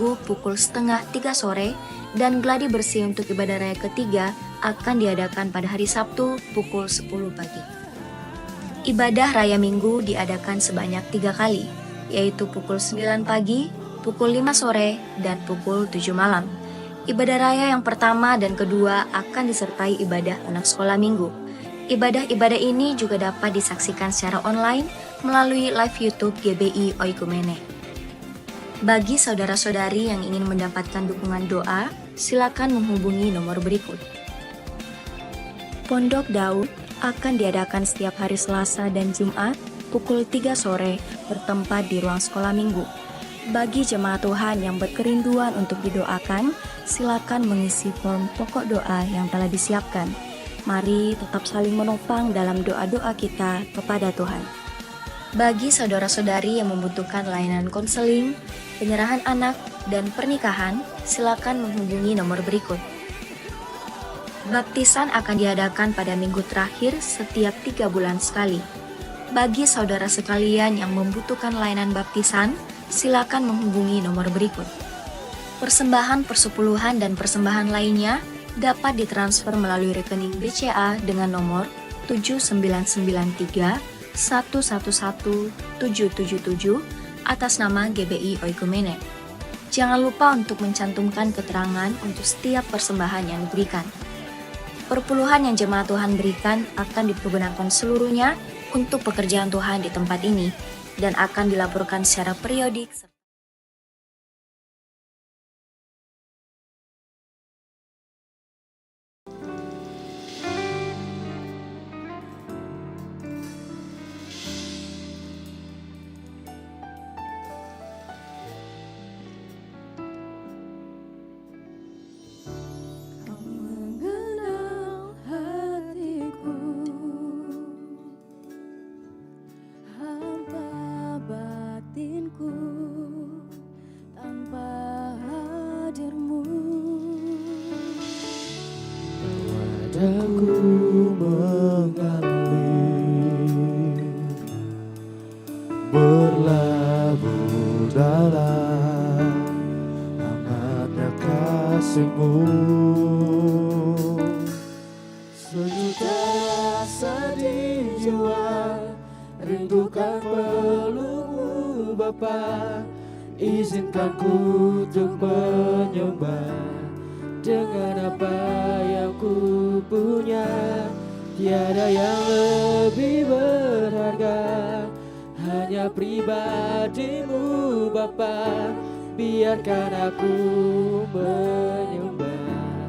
Minggu pukul setengah 3 sore dan gladi bersih untuk ibadah raya ketiga akan diadakan pada hari Sabtu pukul 10 pagi. Ibadah raya Minggu diadakan sebanyak 3 kali, yaitu pukul 9 pagi, pukul 5 sore, dan pukul 7 malam. Ibadah raya yang pertama dan kedua akan disertai ibadah anak sekolah minggu. Ibadah-ibadah ini juga dapat disaksikan secara online melalui live YouTube GBI Oikumene. Bagi saudara-saudari yang ingin mendapatkan dukungan doa, silakan menghubungi nomor berikut. Pondok Daud akan diadakan setiap hari Selasa dan Jumat pukul 3 sore bertempat di ruang sekolah minggu. Bagi jemaat Tuhan yang berkerinduan untuk didoakan, silakan mengisi form pokok doa yang telah disiapkan. Mari tetap saling menopang dalam doa-doa kita kepada Tuhan. Bagi saudara-saudari yang membutuhkan layanan konseling, penyerahan anak, dan pernikahan, silakan menghubungi nomor berikut. Baptisan akan diadakan pada minggu terakhir setiap 3 bulan sekali. Bagi saudara sekalian yang membutuhkan layanan baptisan, silakan menghubungi nomor berikut. Persembahan persepuluhan dan persembahan lainnya dapat ditransfer melalui rekening BCA dengan nomor 7993 111 777 atas nama GBI Oikumene. Jangan lupa untuk mencantumkan keterangan untuk setiap persembahan yang diberikan. Perpuluhan yang jemaat Tuhan berikan akan dipergunakan seluruhnya untuk pekerjaan Tuhan di tempat ini dan akan dilaporkan secara periodik. Padaku mengalir, berlabuh dalam hangatnya kasih-Mu. Sejuta rasa di jiwa, rindukan peluk-Mu Bapa. Izinkan ku untuk menyembah dengan apa yang ku punya. Tiada yang lebih berharga, hanya pribadi-Mu Bapa. Biarkan aku menyembah,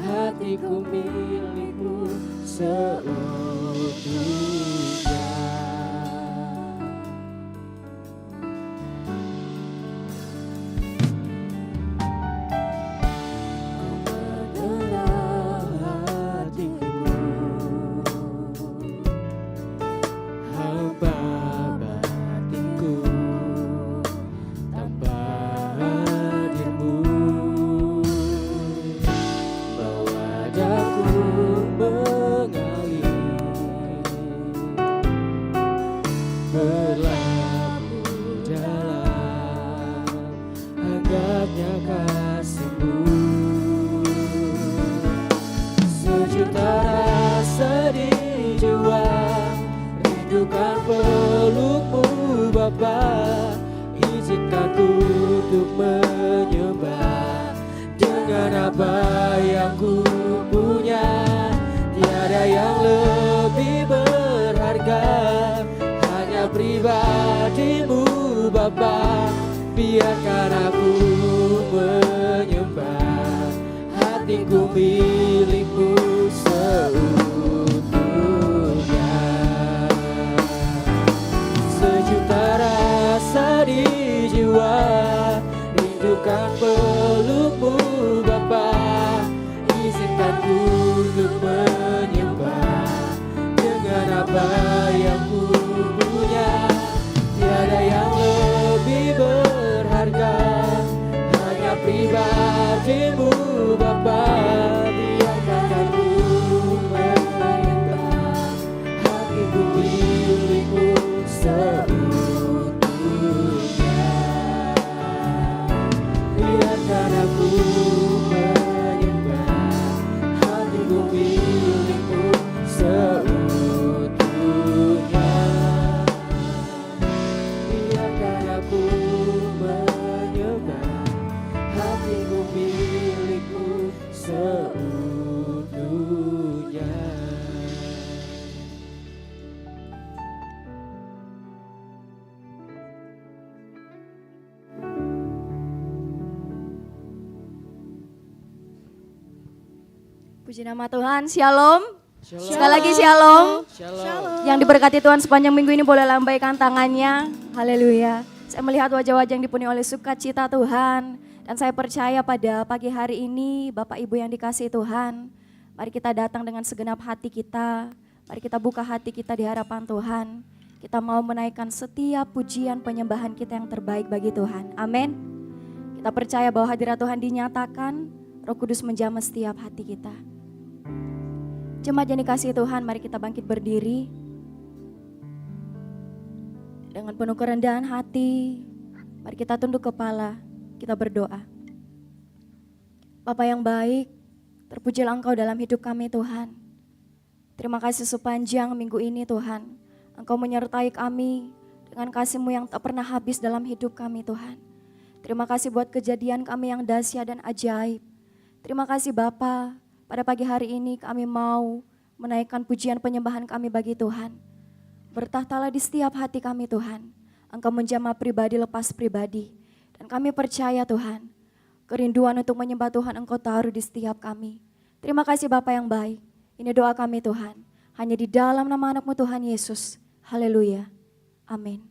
hatiku milik-Mu seutuhnya. Izinkan ku untuk menyembah dengan apa yang ku punya. Tiada yang lebih berharga, hanya pribadi-Mu Bapa. Biarkan aku menyembah, hatiku milik-Mu seutuhnya. Sejuta rasa di jiwa, rindukan peluk-Mu Bapa. Izinkan ku untuk menyembah dengan apa yang ku punya. Tiada yang lebih berharga, hanya pribadi-Mu Bapa. Biarkan aku menyembah, hatiku milik-Mu seutuhnya. aku menyembah, hatiku milikmu seutuhnya. Biarkan aku menyembah, hatiku milikmu seutuhnya. Puji nama Tuhan, Shalom. Shalom. Sekali lagi Shalom. Shalom. Yang diberkati Tuhan sepanjang minggu ini boleh lambaikan tangannya. Haleluya. Saya melihat wajah-wajah yang dipenuhi oleh sukacita Tuhan. Dan saya percaya pada pagi hari ini Bapak Ibu yang dikasihi Tuhan. Mari kita datang dengan segenap hati kita. Mari kita buka hati kita di hadapan Tuhan. Kita mau menaikkan setiap pujian penyembahan kita yang terbaik bagi Tuhan. Amin. Kita percaya bahwa hadirat Tuhan dinyatakan. Roh Kudus menjamah setiap hati kita. Jemaat yang dikasihi Tuhan, mari kita bangkit berdiri. Dengan penuh kerendahan hati, mari kita tunduk kepala, kita berdoa. Bapa yang baik, terpujilah Engkau dalam hidup kami Tuhan. Terima kasih sepanjang minggu ini Tuhan. Engkau menyertai kami dengan kasih-Mu yang tak pernah habis dalam hidup kami Tuhan. Terima kasih buat kejadian kami yang dahsyat dan ajaib. Terima kasih Bapa. Pada pagi hari ini kami mau menaikkan pujian penyembahan kami bagi Tuhan. Bertahtalah di setiap hati kami Tuhan. Engkau menjamah pribadi lepas pribadi. Dan kami percaya Tuhan, kerinduan untuk menyembah Tuhan Engkau taruh di setiap kami. Terima kasih Bapa yang baik. Ini doa kami Tuhan. Hanya di dalam nama anak-Mu Tuhan Yesus. Haleluya. Amin.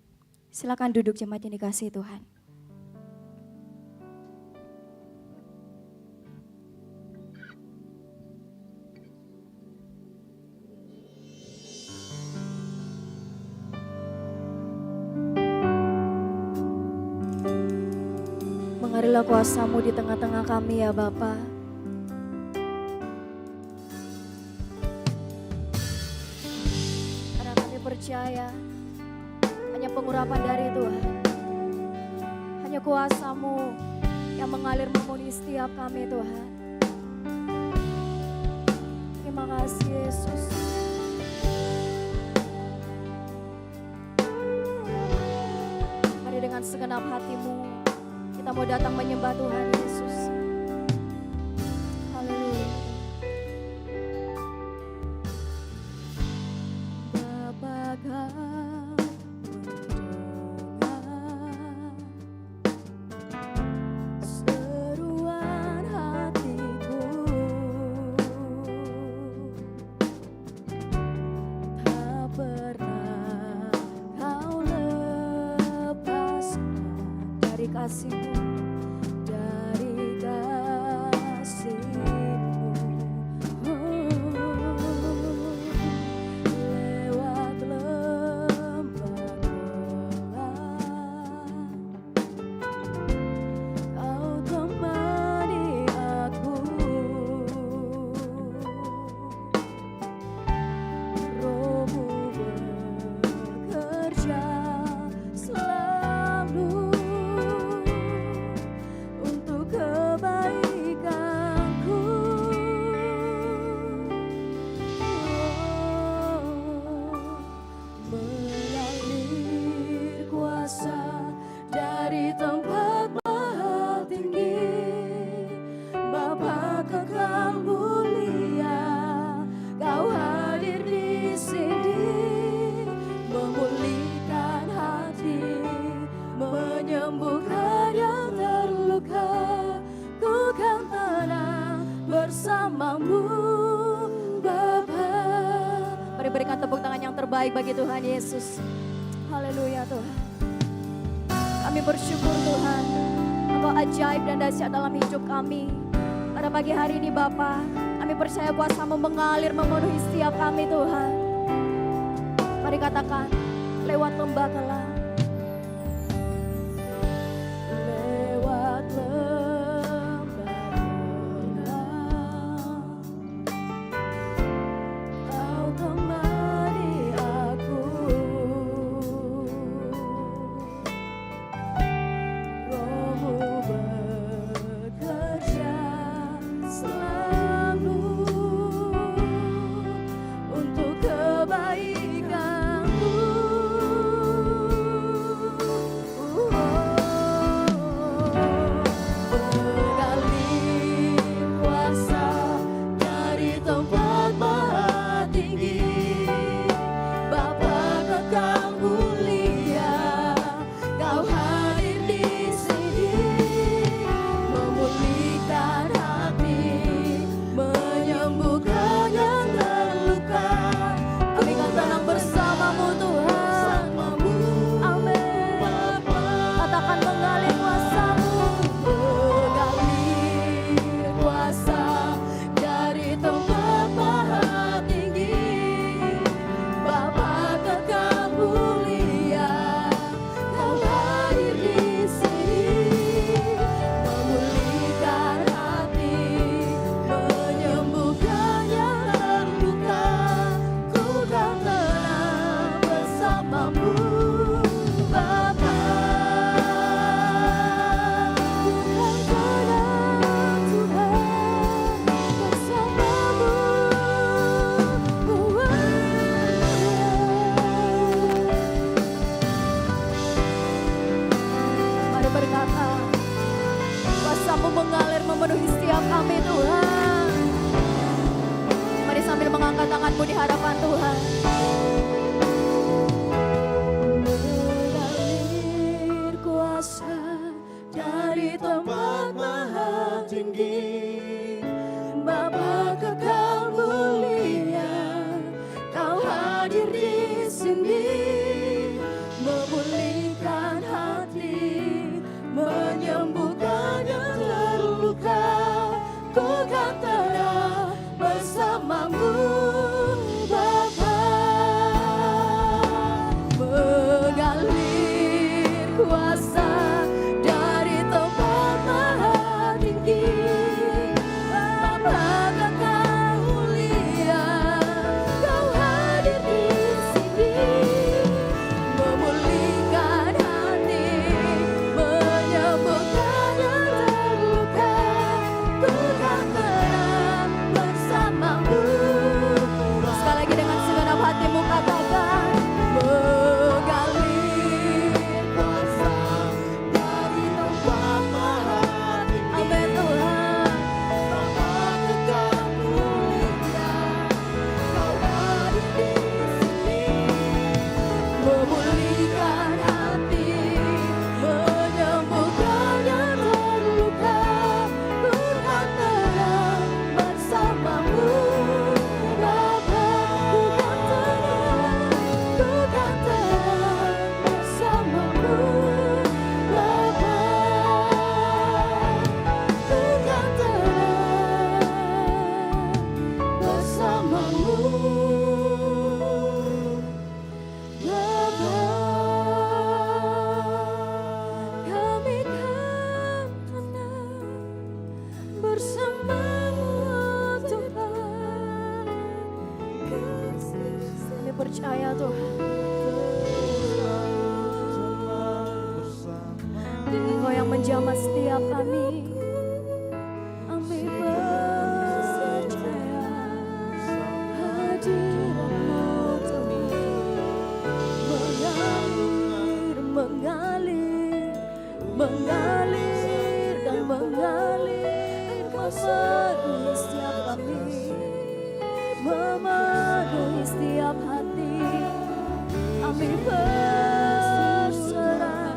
Silakan duduk jemaat yang dikasihi Tuhan. Mengarilah kuasa-Mu di tengah-tengah kami ya Bapa. Karena kami percaya hanya pengurapan dari Tuhan. Hanya kuasa-Mu yang mengalir memenuhi setiap kami Tuhan. Terima kasih Yesus. Mari dengan segenap hati-Mu kita mau datang menyembah Tuhan Yesus. Haleluya. Bapa Kau mendengar seruan hatiku, tak pernah Kau lepaskan dari kasih-Mu. Berikan tepuk tangan yang terbaik bagi Tuhan Yesus. Haleluya Tuhan. Kami bersyukur Tuhan, Engkau ajaib dan dahsyat dalam hidup kami. Pada pagi hari ini Bapa, kami percaya kuasa-Mu mengalir memenuhi setiap kami Tuhan. Mari katakan, lewat lembah kelam. Lewat lembah kelam, Kau temani aku. Roh-Mu bekerja kuasa-Mu mengalir memenuhi setiap kami Tuhan. Mari sambil mengangkat tanganmu di hadapan Tuhan. Mengalir kuasa dari tempat maha tinggi, Bapa kekal mulia, Kau hadir di sini, memulihkan hati, menyembuhkan yang terluka. Ku kan tetap bersamamu Bapa. Mengalir kuasa dari tempat maha tinggi, Bapa kekal mulia, Kau hadir di sini, memulihkan hati, menyembuhkan yang terluka. Ku kan tetap bersamamu. Sekali lagi dengan segenap hatimu katakan, mengalir kuasa dari tempat maha tinggi. Amin Tuhan. Bapa kekal mulia, Kau hadir di sini, memulihkan hati, menyembuhkan yang terluka. Ku kan tetap bersamamu Bapa. Ku kan tetap bersamamu Bapa. Ku kan tetap bersamamu Bapa. Kami kan tenang bersamamu Tuhan. Kami percaya Tuhan, Engkau yang menjamah setiap kami. Kami percaya hadirat-Mu Tuhan, mengalir, mengalir dan mengalir, memenuhi setiap kami, memenuhi setiap hati. Kami berserah,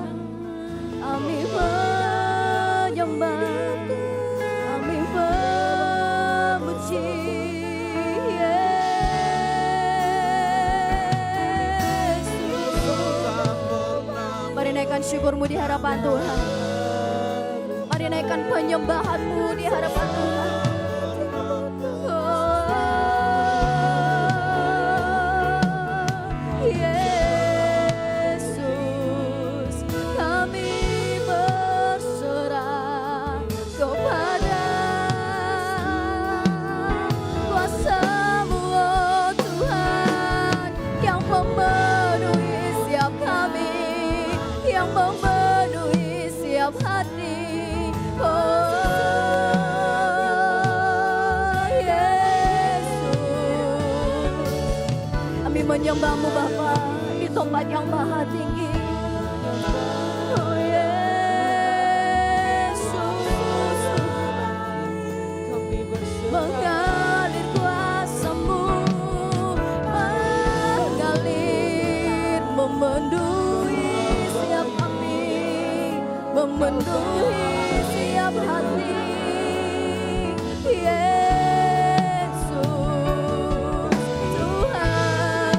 kami menyembah, kami memuji Yesus. Mari naikkan syukurmu di hadapan Tuhan. Mari naikkan penyembahanmu di hadapan Tuhan. Yesus, kami berserah kepada kuasa-Mu, oh Tuhan, yang memenuhi setiap kami, yang memenuhi setiap hati. Oh Yesus, kami menyembah-Mu Bapa di tempat yang maha tinggi. Oh Yesus, mengalir kuasa-Mu, mengalir memenuhi setiap kami, memenuhi setiap hati. Yesus, Tuhan,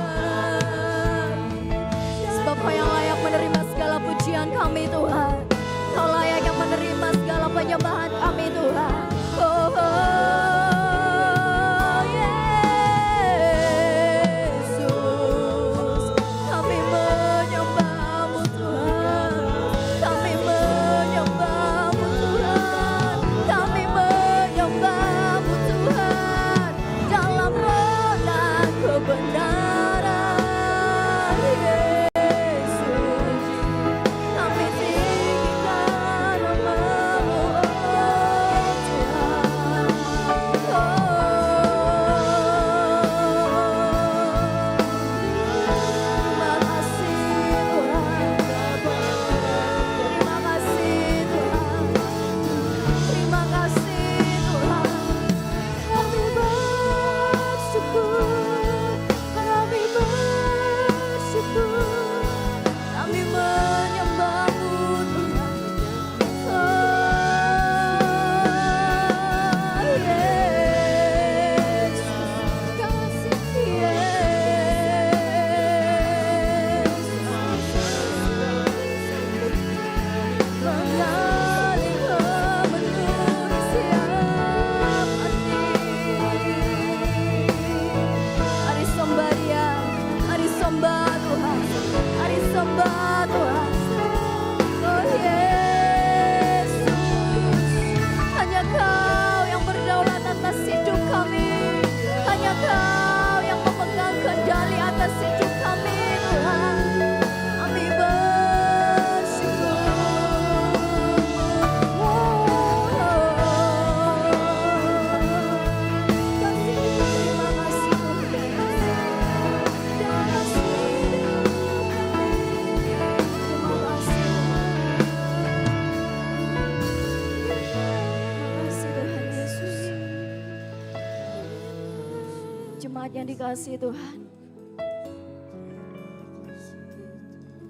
jemaat yang dikasihi Tuhan,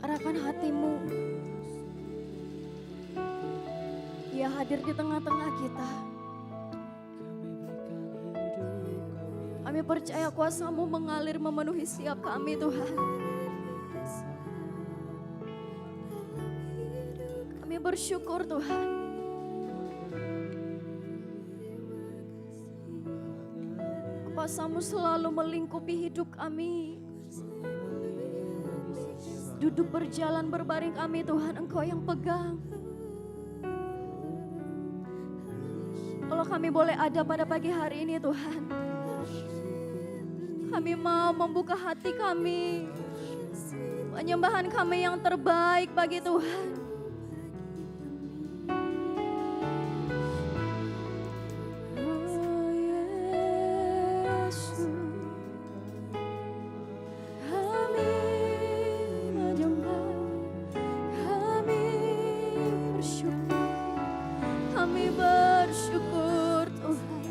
arahkan hatimu. Dia hadir di tengah-tengah kita. Kami percaya kuasa-Mu mengalir memenuhi setiap kami Tuhan. Kami bersyukur Tuhan. Kuasa-Mu selalu melingkupi hidup kami. Duduk berjalan berbaring kami Tuhan, Engkau yang pegang. Kalau kami boleh ada pada pagi hari ini Tuhan, kami mau membuka hati kami, penyembahan kami yang terbaik bagi Tuhan. Oh Yesus, kami menyembah, kami bersyukur, kami bersyukur Tuhan,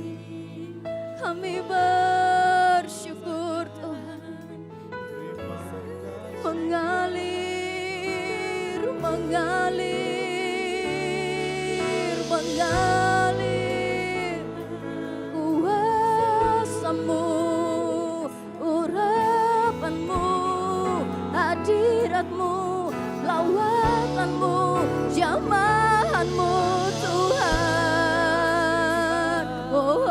kami bersyukur Tuhan. Mengalir, mengalir, mengalir kuasa-Mu, urapan-Mu, hadirat-Mu, lawatan-Mu, jamahan-Mu Tuhan. Oh,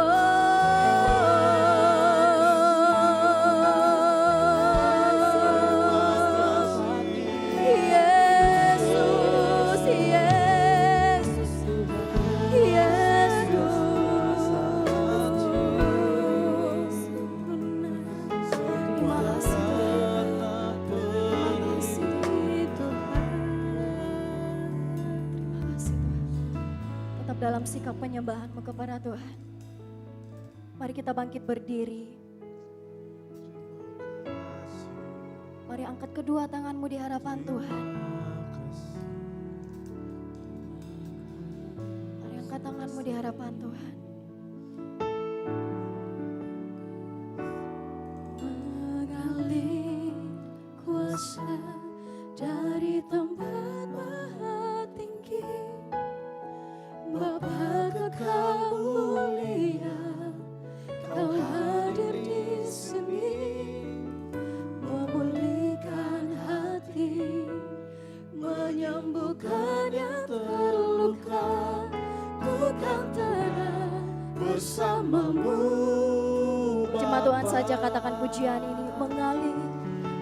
Yesus, Yesus, Yesus. Terima kasih Tuhan. Terima kasih Tuhan. Tetap dalam sikap penyembahan-Mu kepada Tuhan. Mari kita bangkit berdiri. Mari angkat kedua tanganmu di hadapan Tuhan. Mari angkat tanganmu di hadapan Tuhan. Mengalir kuasa dari tempat maha tinggi, Bapa Kekal mulia, Kau hadir di sini, memulihkan hati, menyembuhkan yang terluka. Ku kan tenang bersama-Mu. Jemaat Tuhan saja katakan pujian ini. Mengalir,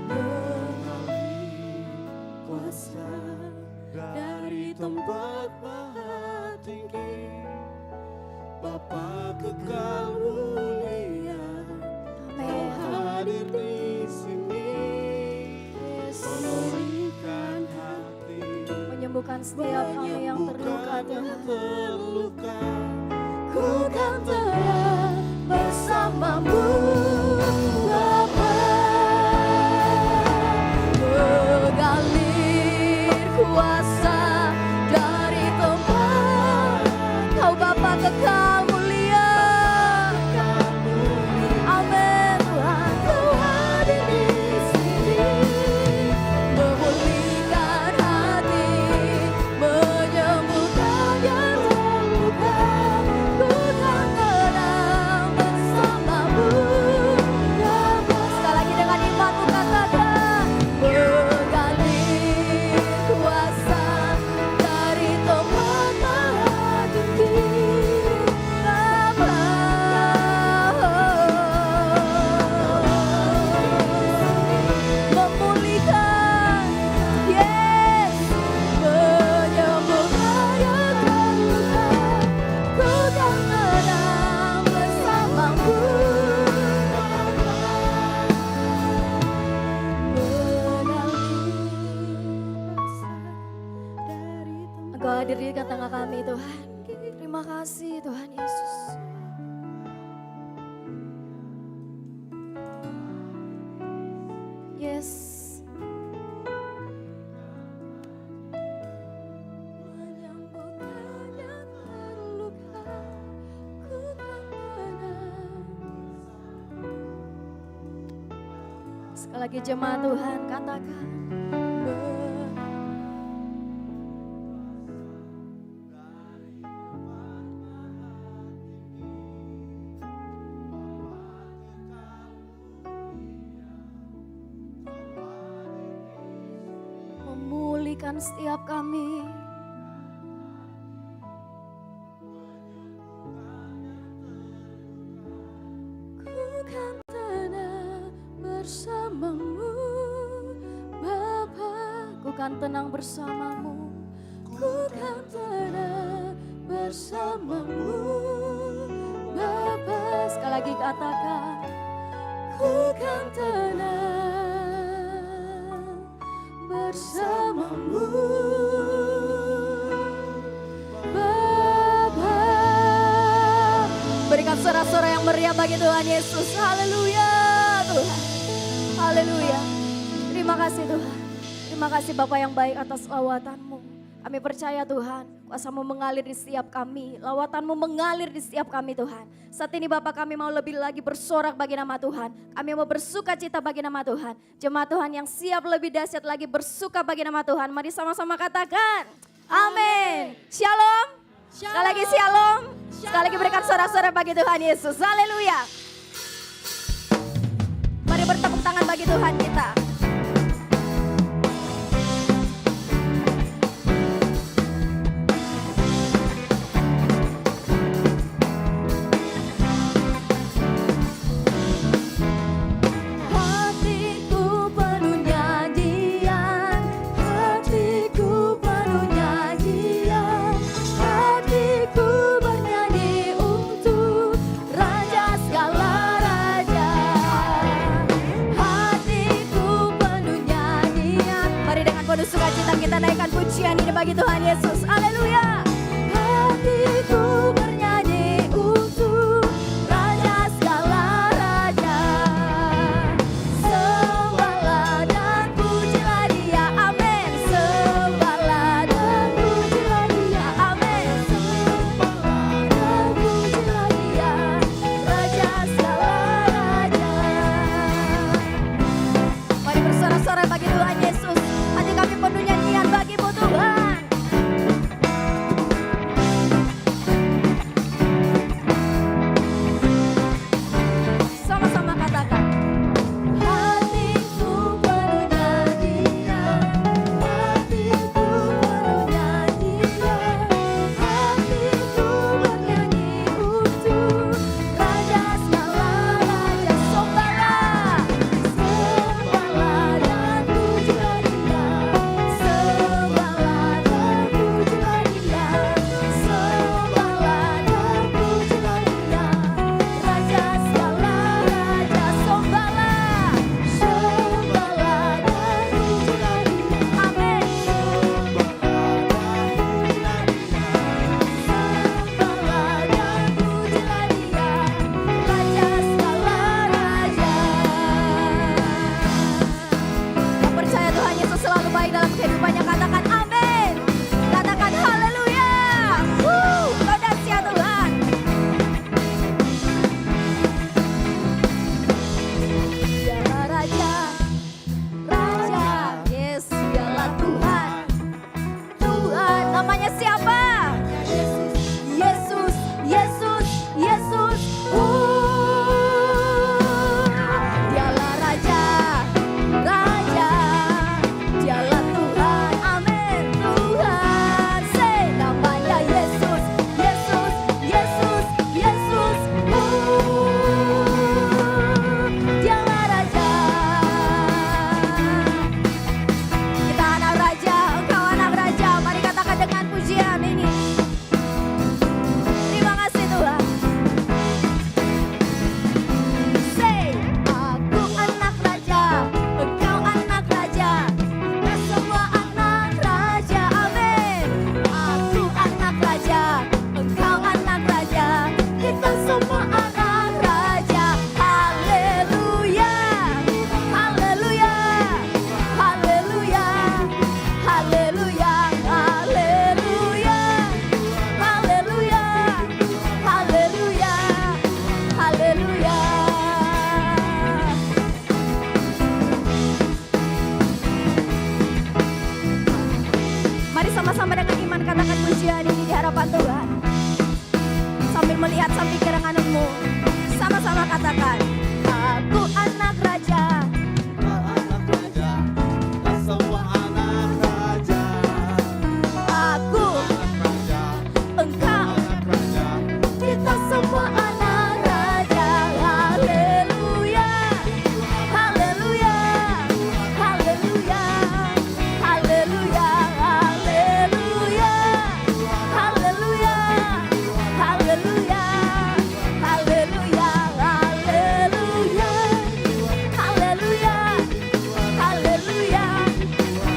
mengalir kuasa dari tempat maha tinggi, Bapa Kekal mulia, Kau hadir di sini, memulihkan hati, menyembuhkan setiap kami yang terluka Tuhan. Ku kan tenang bersama-Mu Bapa. Mengalir kuasa dari tempat Kau Bapa Kekal mulia. Amin Tuhan, Kau hadir di sini, memulihkan hati, menyembuhkan yang terluka. Ku kan tenang bersama-Mu Bapa. Sekali lagi dengan imanmu katakan, mengalir kuasa dari tempat maha tinggi, Bapa. Memulihkan, yes, menyembuhkan yang terluka. Ku kan tenang bersama-Mu. Engkau hadir di tengah kami Tuhan. Terima kasih Tuhan Yesus. Yes. Menyembuhkan yang terluka. Ku kan tenang Sekali lagi jemaat Tuhan katakan. Memulihkan setiap kami. Ku kan tenang bersamamu, Bapa. Ku kan tenang bersamamu. Ku kan tenang bersamamu, Bapa. Sekali lagi katakan. Ku kan tenang bersamamu, Bapa. Berikan sorak-sorai yang meriah bagi Tuhan Yesus. Haleluya Tuhan. Haleluya. Terima kasih Tuhan. Terima kasih Bapa yang baik atas lawatan-Mu. Kami percaya Tuhan, kuasa-Mu mengalir di setiap kami. Lawatan-Mu mengalir di setiap kami Tuhan. Saat ini Bapak kami mau lebih lagi bersorak bagi nama Tuhan. Kami mau bersuka cita bagi nama Tuhan. Jemaat Tuhan yang siap lebih dahsyat lagi bersuka bagi nama Tuhan. Mari sama-sama katakan. Amin. Shalom. Sekali lagi shalom. Sekali lagi berikan sorak-sorai bagi Tuhan Yesus. Haleluya. Mari bertepuk tangan bagi Tuhan kita. Hatiku penuh nyanyian, hatiku penuh nyanyian, hatiku bernyanyi untuk Raja segala raja. Hatiku penuh nyanyian. Mari dengan penuh sukacita kita naikkan pujian ini bagi Tuhan Yesus. Haleluya. Hatiku bernyanyi untuk Raja segala raja. Sembahlah dan pujilah Dia, amin. Sembahlah dan pujilah Dia, amin. Sembahlah dan pujilah Dia, Raja segala raja. Mari bersorak-sorai bagi Tuhan Yesus. Hati kami penuh nyanyian bagi-Mu Tuhan. melihat samping kiri kananmu. Sama-sama katakan, aku anak raja. Kau anak raja, kita semua anak raja. Aku, Anak raja, engkau, anak raja. kita semua anak raja. Haleluya, haleluya, haleluya, haleluya, haleluya, haleluya, haleluya, haleluya, haleluya, haleluya, haleluya,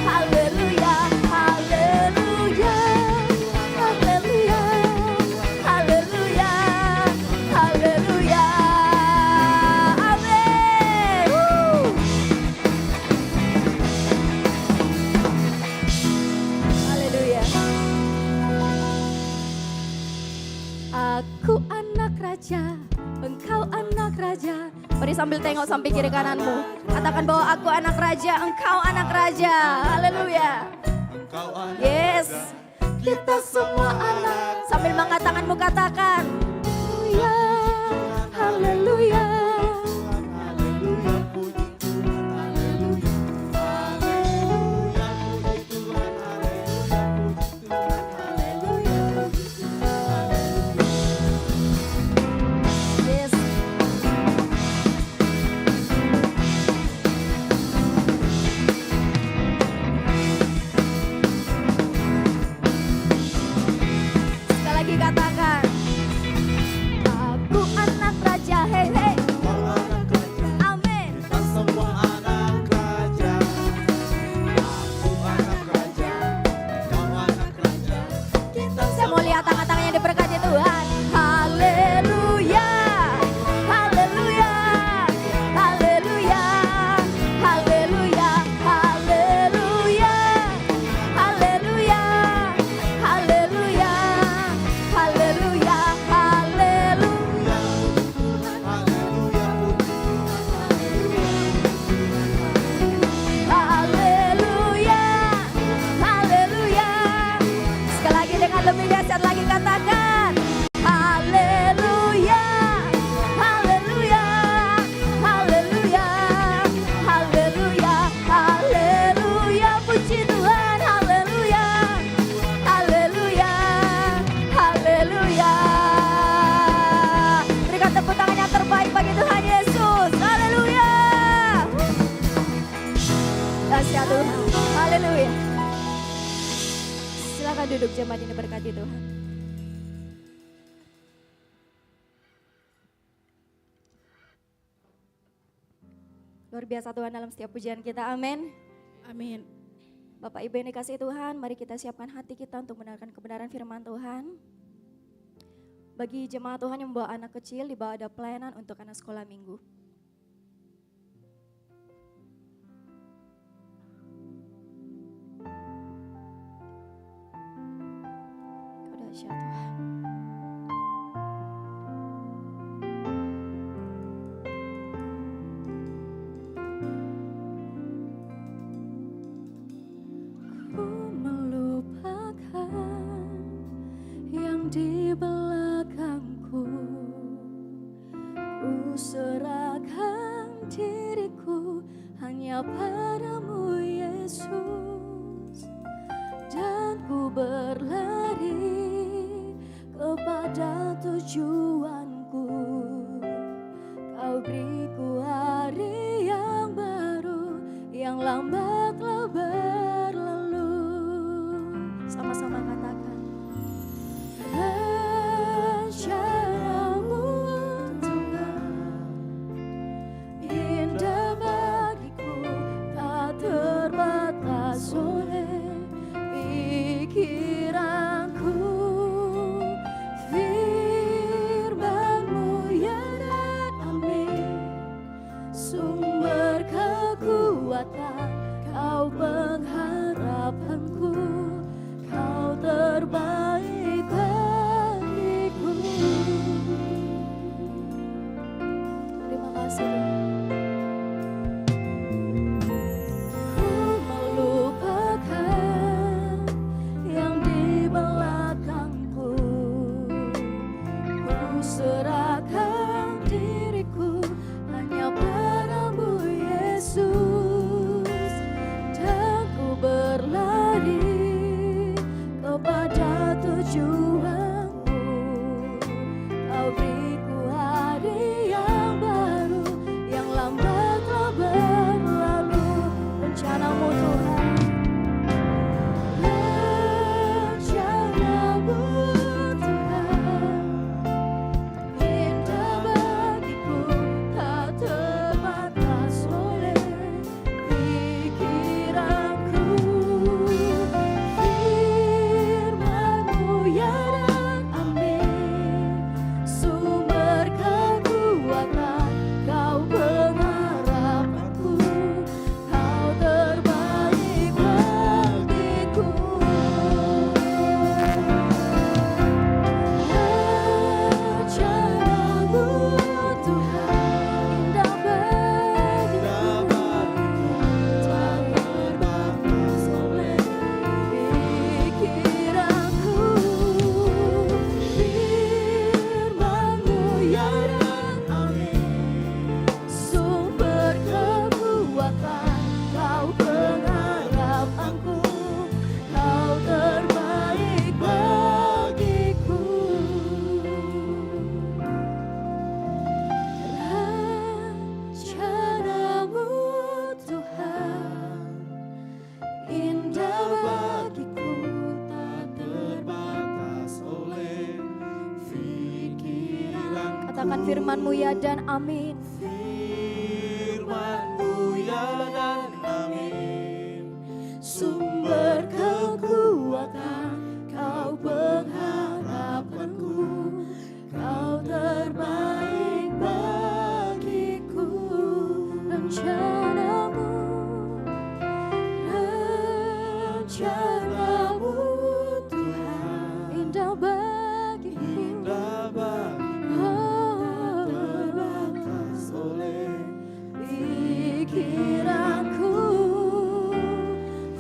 haleluya, haleluya, haleluya, haleluya, haleluya, amin. Haleluya. Aku anak raja, engkau anak raja. Mari sambil tengok samping kiri kananmu. Katakan bahwa aku anak raja, engkau anak raja. Haleluya. Engkau anak Yes. raja. Kita semua anak. Sambil mengangkat tanganmu katakan. Haleluya. Haleluya. Haleluya, puji Tuhan, haleluya. Haleluya, puji Tuhan, haleluya, puji Tuhan, haleluya, puji Tuhan, haleluya. Yes. Sekali lagi katakan. Aku anak raja, hey hey. Kau anak raja, Amin. kita semua anak raja. Aku anak raja, kau anak raja. Kita Saya mau lihat tangan-tangannya diberkati Tuhan. Haleluya, haleluya, haleluya, haleluya, haleluya, haleluya, haleluya, haleluya, haleluya. haleluya, puji Tuhan, Haleluya, haleluya. Sekali lagi dengan lebih dahsyat lagi katakan. Haleluya, haleluya, haleluya, haleluya, haleluya. Puji Tuhan, haleluya, haleluya, haleluya. Berikan tepuk tangan yang terbaik bagi Tuhan Yesus. Haleluya. Dahsyat Tuhan. Haleluya. Silakan duduk, jemaat ini berkati Tuhan. Luar biasa Tuhan dalam setiap pujian kita. Amin. Amin. Bapak Ibu yang dikasihi Tuhan, mari kita siapkan hati kita untuk mendengarkan kebenaran firman Tuhan. Bagi jemaat Tuhan yang membawa anak kecil, di bawah ada pelayanan untuk anak sekolah minggu. Kau dahsyat Tuhan. Ku melupakan yang di belakangku. Ku serahkan diriku hanya padamu Yesus. Dan ku berlari kepada tujuanku. Kau beriku hari yang baru, yang lambat telah berlalu. Sama-sama katakan. Rencanamu Tuhan indah bagiku, tak terbatas oleh pikiranku. Firman serahkan diriku hanya padamu Yesus, dan ku berlari kepada tujuanmu. Kau beriku hari yang baru, yang lambat telah berlalu. Rencanamu Tuhan, rencanamu Tuhan, indah bagiku, tak terbatas oleh pikiranku. Firman-Mu ya dan amin, sumber kekuatan, Kau pengharapanku, Kau terbaik bagiku. Rencanamu Tuhan, indah bagiku, tak terbatas oleh pikiranku. Firman-Mu ya dan amin, sumber kekuatan, Kau pengharapanku, Kau terbaik bagiku. Rencanamu Tuhan, indah bagiku, tak terbatas oleh pikiran. katakan firman-Mu ya dan amin. Firman-Mu ya dan amin, Sumber kekuatan, Kau pengharapanku, Kau terbaik bagiku. Rencanamu, rencanamu Tuhan, indah bagiku, indah bagiku, oh, terbatas oleh pikiranku.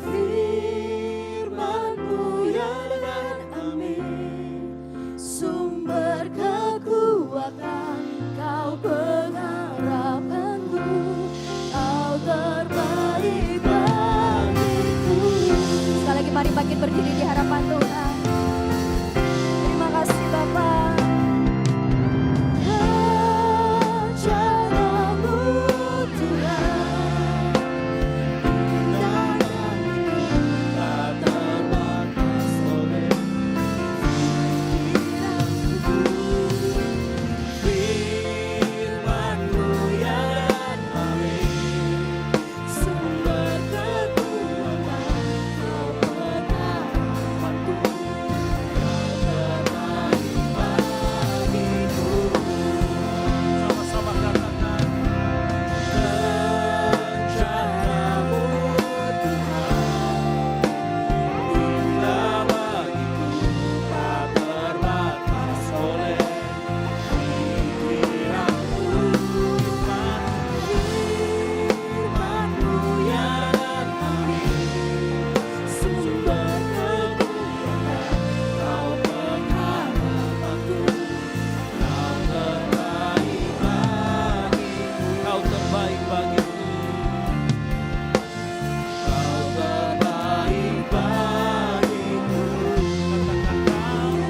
Firman-Mu ya dan amin, sumber kekuatan, Kau pengharapanku, Kau terbaik bagiku. Sekali lagi mari bangkit berdiri di hadapan Tuhan. Terima kasih Bapa. Rencanamu Tuhan, indah bagiku, tak terbatas oleh pikiranku. Firman-Mu ya dan amin, Sumber kekuatan, Kau pengharapanku, Kau terbaik bagiku. sama-sama katakan rencanamu Tuhan, indah bagiku, tak terbatas oleh pikiranku. Firman-Mu ya dan amin, Sumber kekuatan, Kau pengharapanku, Kau terbaik bagiku, Kau terbaik bagiku, Kau terbaik bagiku. Katakan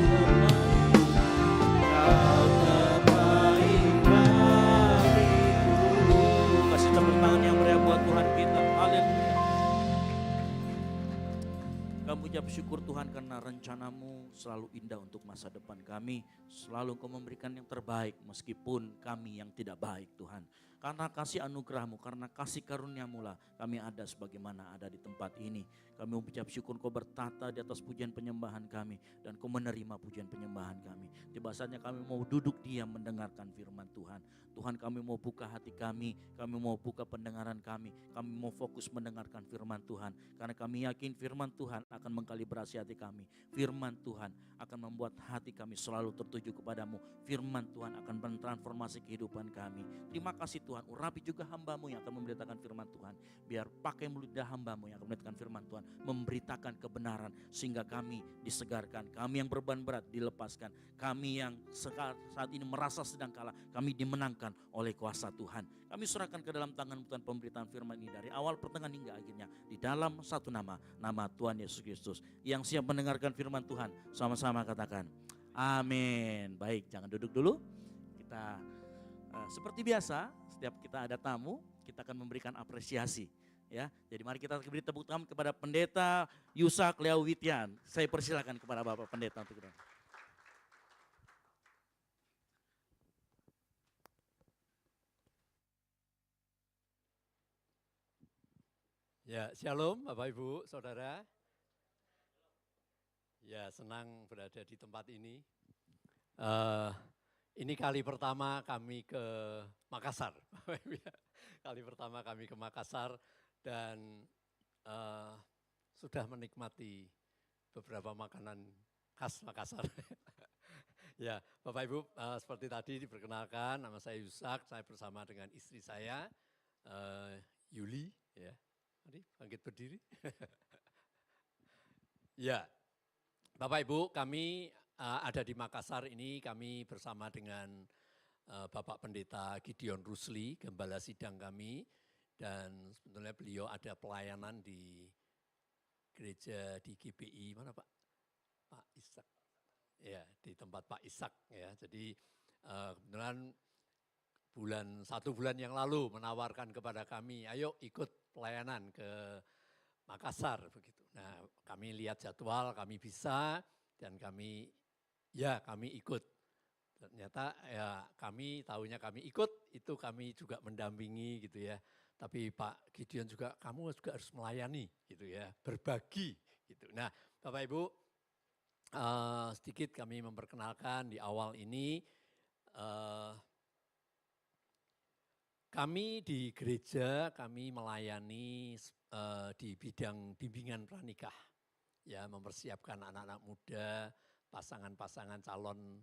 Kau terbaik bagiku. Kasih tepuk tangan yang meriah buat Tuhan kita. Haleluya. Kami ucap syukur Tuhan karena rencanamu selalu indah untuk masa depan kami. Selalu Kau memberikan yang terbaik meskipun kami yang tidak baik Tuhan. Karena kasih anugerah-Mu, karena kasih karunia-Mu lah kami ada sebagaimana ada di tempat ini. Kami mengucap syukur Kau bertata di atas pujian penyembahan kami dan Kau menerima pujian penyembahan kami. Tiba saatnya kami mau duduk diam mendengarkan firman Tuhan. Tuhan, kami mau buka hati kami mau buka pendengaran kami mau fokus mendengarkan firman Tuhan. Karena kami yakin firman Tuhan akan mengkalibrasi hati kami. Firman Tuhan akan membuat hati kami selalu tertuju kepadamu. Firman Tuhan akan mentransformasi kehidupan kami. Terima kasih Tuhan, urapi juga hamba-Mu yang akan memberitakan firman Tuhan. Biar pakai lidah hamba-Mu yang akan memberitakan firman Tuhan, memberitakan kebenaran sehingga kami disegarkan. Kami yang beban berat dilepaskan. Kami yang saat ini merasa sedang kalah, kami dimenangkan oleh kuasa Tuhan. Kami serahkan ke dalam tangan Tuhan pemberitaan firman ini dari awal pertengahan hingga akhirnya. Di dalam satu nama, nama Tuhan Yesus Kristus. Yang siap mendengarkan firman Tuhan, sama-sama katakan amin. Baik, jangan duduk dulu. Kita seperti biasa, setiap kita ada tamu, kita akan memberikan apresiasi. Ya, jadi mari kita beri tepuk tangan kepada Pendeta Yusak Leawitian. Saya persilakan kepada Bapak Pendeta untuk kita. Ya, shalom Bapak Ibu, Saudara. Ya, senang berada di tempat ini. Ini kali pertama kami ke Makassar. Kali pertama kami ke Makassar dan sudah menikmati beberapa makanan khas Makassar. Ya, Bapak Ibu, seperti tadi diperkenalkan, nama saya Yusak, saya bersama dengan istri saya, Yuli, ya. Mari bangkit berdiri. Ya, Bapak Ibu, kami ada di Makassar ini, kami bersama dengan Bapak Pendeta Gideon Rusli, gembala sidang kami, dan sebetulnya beliau ada pelayanan di gereja di GBI, mana Pak? Pak Ishak. Ya, di tempat Pak Ishak ya. Jadi kebetulan satu bulan yang lalu menawarkan kepada kami, ayo ikut pelayanan ke Makassar begitu. Nah, kami lihat jadwal, kami bisa dan kami ikut. Ternyata ya kami tahunya kami ikut, itu kami juga mendampingi gitu ya. Tapi Pak Gideon juga, kamu juga harus melayani gitu ya, berbagi gitu. Nah, Bapak Ibu, sedikit kami memperkenalkan di awal ini, kami di gereja, kami melayani di bidang bimbingan pranikah, ya mempersiapkan anak-anak muda, pasangan-pasangan calon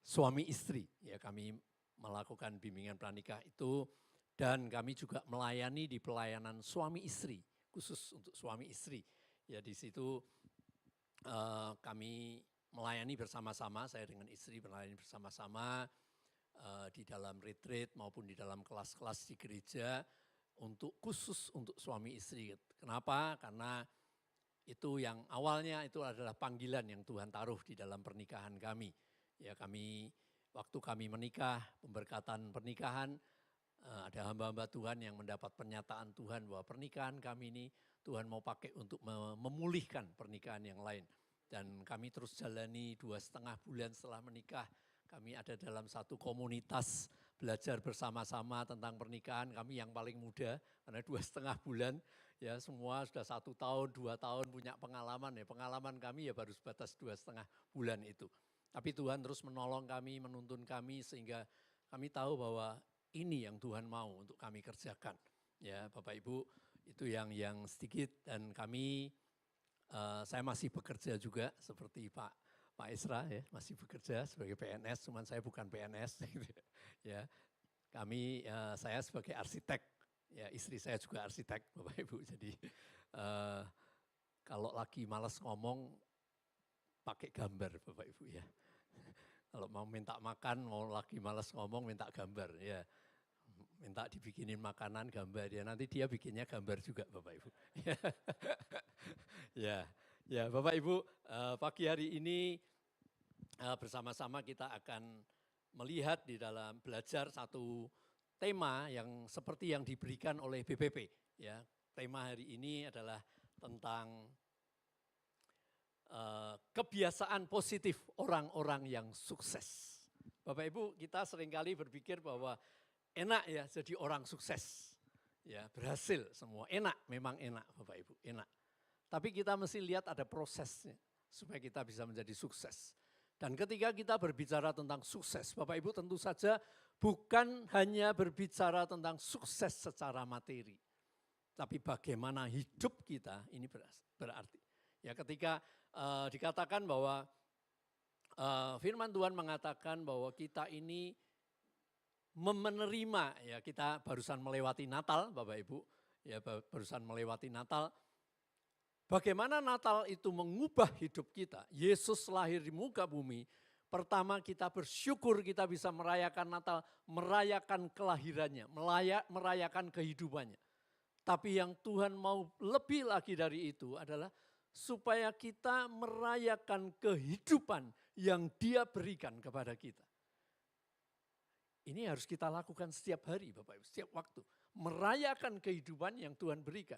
suami istri. Ya kami melakukan bimbingan pranikah itu dan kami juga melayani di pelayanan suami istri, khusus untuk suami istri. Ya di situ kami melayani bersama-sama, saya dengan istri melayani bersama-sama di dalam retreat maupun di dalam kelas-kelas di gereja khusus untuk suami istri. Kenapa? Karena itu yang awalnya itu adalah panggilan yang Tuhan taruh di dalam pernikahan kami. Ya waktu kami menikah, pemberkatan pernikahan, ada hamba-hamba Tuhan yang mendapat pernyataan Tuhan bahwa pernikahan kami ini Tuhan mau pakai untuk memulihkan pernikahan yang lain. Dan kami terus jalani 2,5 bulan setelah menikah. Kami ada dalam satu komunitas belajar bersama-sama tentang pernikahan. Kami yang paling muda, karena 2,5 bulan, ya semua sudah 1 tahun, 2 tahun punya pengalaman. Ya pengalaman kami ya baru sebatas 2,5 bulan itu. Tapi Tuhan terus menolong kami, menuntun kami sehingga kami tahu bahwa ini yang Tuhan mau untuk kami kerjakan. Ya Bapak Ibu, itu yang sedikit dan kami, saya masih bekerja juga seperti Pak Esra ya, masih bekerja sebagai PNS, cuman saya bukan PNS. Ya, saya sebagai arsitek, ya istri saya juga arsitek, Bapak Ibu. Jadi kalau lagi malas ngomong, pakai gambar, Bapak Ibu ya. Kalau mau minta makan, mau lagi malas ngomong, minta gambar ya. Minta dibikinin makanan, gambar ya. Nanti dia bikinnya gambar juga, Bapak Ibu. Ya, Bapak Ibu, pagi hari ini bersama-sama kita akan melihat di dalam belajar satu tema yang seperti yang diberikan oleh BPP. Ya, tema hari ini adalah tentang kebiasaan positif orang-orang yang sukses. Bapak Ibu, kita seringkali berpikir bahwa enak ya jadi orang sukses. Ya, berhasil semua, enak, memang enak Bapak Ibu, enak. Tapi kita mesti lihat ada prosesnya supaya kita bisa menjadi sukses. Dan ketika kita berbicara tentang sukses, Bapak Ibu tentu saja bukan hanya berbicara tentang sukses secara materi. Tapi bagaimana hidup kita ini berarti. Ya ketika dikatakan bahwa firman Tuhan mengatakan bahwa kita ini menerima, ya kita barusan melewati Natal Bapak Ibu, ya barusan melewati Natal. Bagaimana Natal itu mengubah hidup kita. Yesus lahir di muka bumi. Pertama kita bersyukur kita bisa merayakan Natal, merayakan kelahirannya, merayakan kehidupannya. Tapi yang Tuhan mau lebih lagi dari itu adalah supaya kita merayakan kehidupan yang Dia berikan kepada kita. Ini harus kita lakukan setiap hari Bapak Ibu, setiap waktu. Merayakan kehidupan yang Tuhan berikan.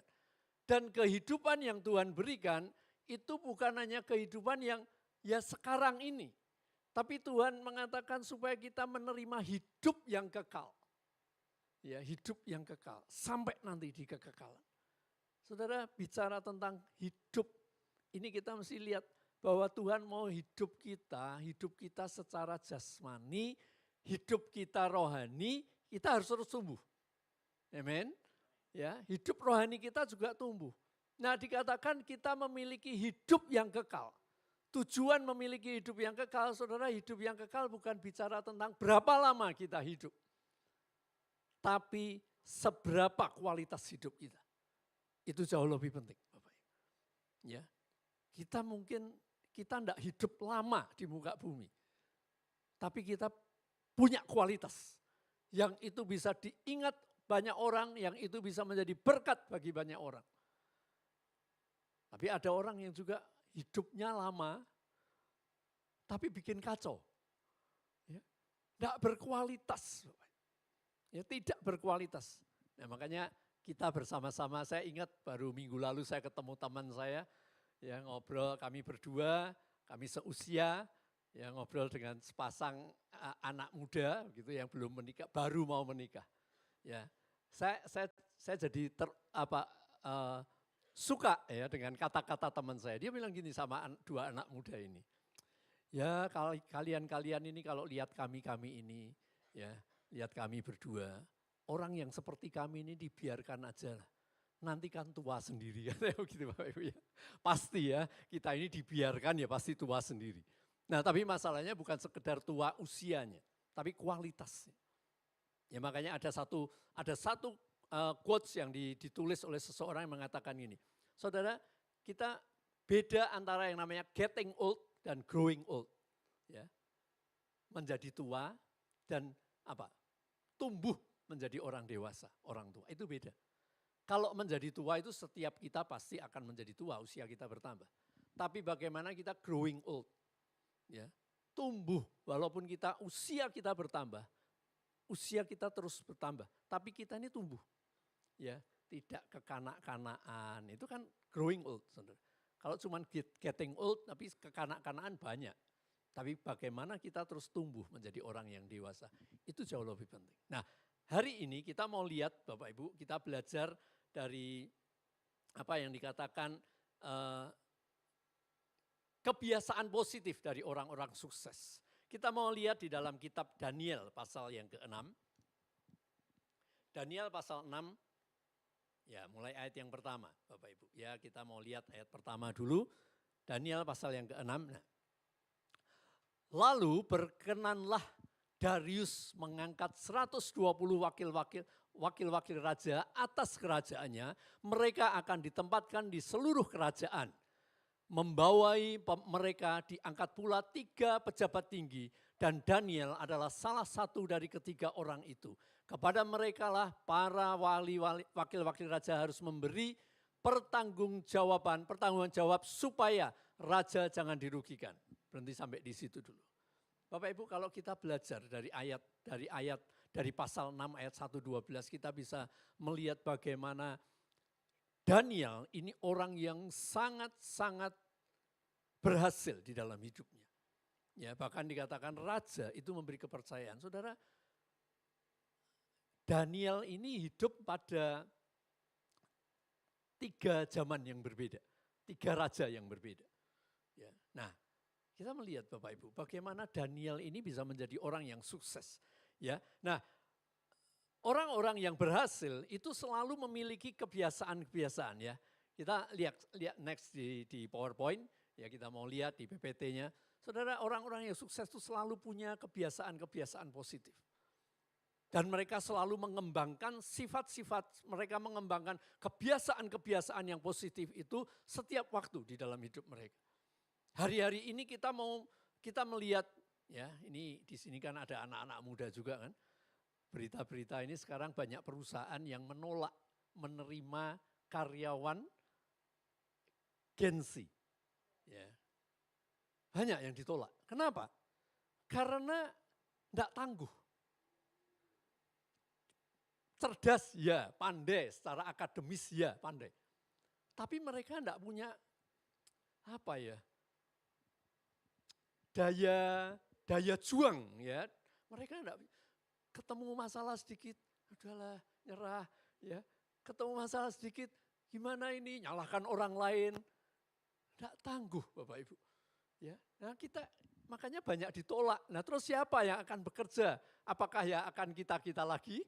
Dan kehidupan yang Tuhan berikan itu bukan hanya kehidupan yang ya sekarang ini. Tapi Tuhan mengatakan supaya kita menerima hidup yang kekal. Ya, hidup yang kekal sampai nanti di kekekalan. Saudara bicara tentang hidup, ini kita mesti lihat bahwa Tuhan mau hidup kita secara jasmani, hidup kita rohani, kita harus terus tumbuh. Amen. Ya, hidup rohani kita juga tumbuh. Nah, dikatakan kita memiliki hidup yang kekal. Tujuan memiliki hidup yang kekal, saudara, hidup yang kekal bukan bicara tentang berapa lama kita hidup. Tapi seberapa kualitas hidup kita. Itu jauh lebih penting, Bapak Ibu. Ya. Kita tidak hidup lama di muka bumi. Tapi kita punya kualitas yang itu bisa diingat banyak orang, yang itu bisa menjadi berkat bagi banyak orang. Tapi ada orang yang juga hidupnya lama, tapi bikin kacau. Ya. Tidak berkualitas. Ya, tidak berkualitas. Nah, makanya kita bersama-sama, saya ingat baru minggu lalu saya ketemu teman saya, ya ngobrol kami berdua, kami seusia, ya ngobrol dengan sepasang anak muda gitu yang belum menikah, baru mau menikah. Ya, saya jadi suka ya dengan kata-kata teman saya. Dia bilang gini sama dua anak muda ini. Ya, kalau kalian ini kalau lihat kami ini, ya lihat kami berdua, orang yang seperti kami ini dibiarkan aja lah. Nanti kan tua sendiri, gitu Bapak Ibu ya. Pasti ya, kita ini dibiarkan ya pasti tua sendiri. Nah, tapi masalahnya bukan sekedar tua usianya, tapi kualitasnya. Ya makanya ada satu quotes yang ditulis oleh seseorang yang mengatakan ini. Saudara, kita beda antara yang namanya getting old dan growing old. Ya. Menjadi tua dan tumbuh menjadi orang dewasa, orang tua. Itu beda. Kalau menjadi tua itu setiap kita pasti akan menjadi tua, usia kita bertambah. Tapi bagaimana kita growing old? Ya, tumbuh walaupun usia kita bertambah. Usia kita terus bertambah, tapi kita ini tumbuh. Ya, tidak kekanak-kanaan. Itu kan growing old, saudara. Kalau cuma getting old tapi kekanak-kanaan banyak. Tapi bagaimana kita terus tumbuh menjadi orang yang dewasa, itu jauh lebih penting. Nah, hari ini kita mau lihat Bapak Ibu, kita belajar dari apa yang dikatakan kebiasaan positif dari orang-orang sukses. Kita mau lihat di dalam kitab Daniel pasal yang ke-6. Daniel pasal 6, ya mulai ayat yang pertama Bapak Ibu. Ya kita mau lihat ayat pertama dulu, Daniel pasal yang ke-6. Nah, lalu berkenanlah Darius mengangkat 120 wakil-wakil raja atas kerajaannya. Mereka akan ditempatkan di seluruh kerajaan. Membawai mereka diangkat pula 3 pejabat tinggi dan Daniel adalah salah satu dari ketiga orang itu. Kepada mereka lah para wakil-wakil raja harus memberi pertanggung jawab supaya raja jangan dirugikan. Berhenti sampai di situ dulu. Bapak Ibu kalau kita belajar dari pasal 6 ayat 1-12 kita bisa melihat bagaimana Daniel ini orang yang sangat-sangat berhasil di dalam hidupnya. Ya, bahkan dikatakan raja itu memberi kepercayaan. Saudara, Daniel ini hidup pada 3 zaman yang berbeda, 3 raja yang berbeda. Ya, nah, kita melihat Bapak Ibu, bagaimana Daniel ini bisa menjadi orang yang sukses. Ya, nah, orang-orang yang berhasil itu selalu memiliki kebiasaan-kebiasaan ya. Kita lihat next di PowerPoint, Ya kita mau lihat di PPT-nya. Saudara, orang-orang yang sukses itu selalu punya kebiasaan-kebiasaan positif. Dan mereka selalu mengembangkan sifat-sifat, mereka mengembangkan kebiasaan-kebiasaan yang positif itu setiap waktu di dalam hidup mereka. Hari-hari ini kita melihat, ya ini di sini kan ada anak-anak muda juga kan. Berita-berita ini sekarang banyak perusahaan yang menolak menerima karyawan Gen Z. Ya. Banyak yang ditolak. Kenapa? Karena tidak tangguh. Cerdas ya, pandai, secara akademis ya, pandai. Tapi mereka tidak punya apa ya? Daya juang ya. Mereka tidak ketemu masalah sedikit, udahlah nyerah ya. Ketemu masalah sedikit, gimana ini nyalahkan orang lain. Tidak tangguh Bapak Ibu. Ya. Nah kita makanya banyak ditolak. Nah terus siapa yang akan bekerja? Apakah ya akan kita lagi?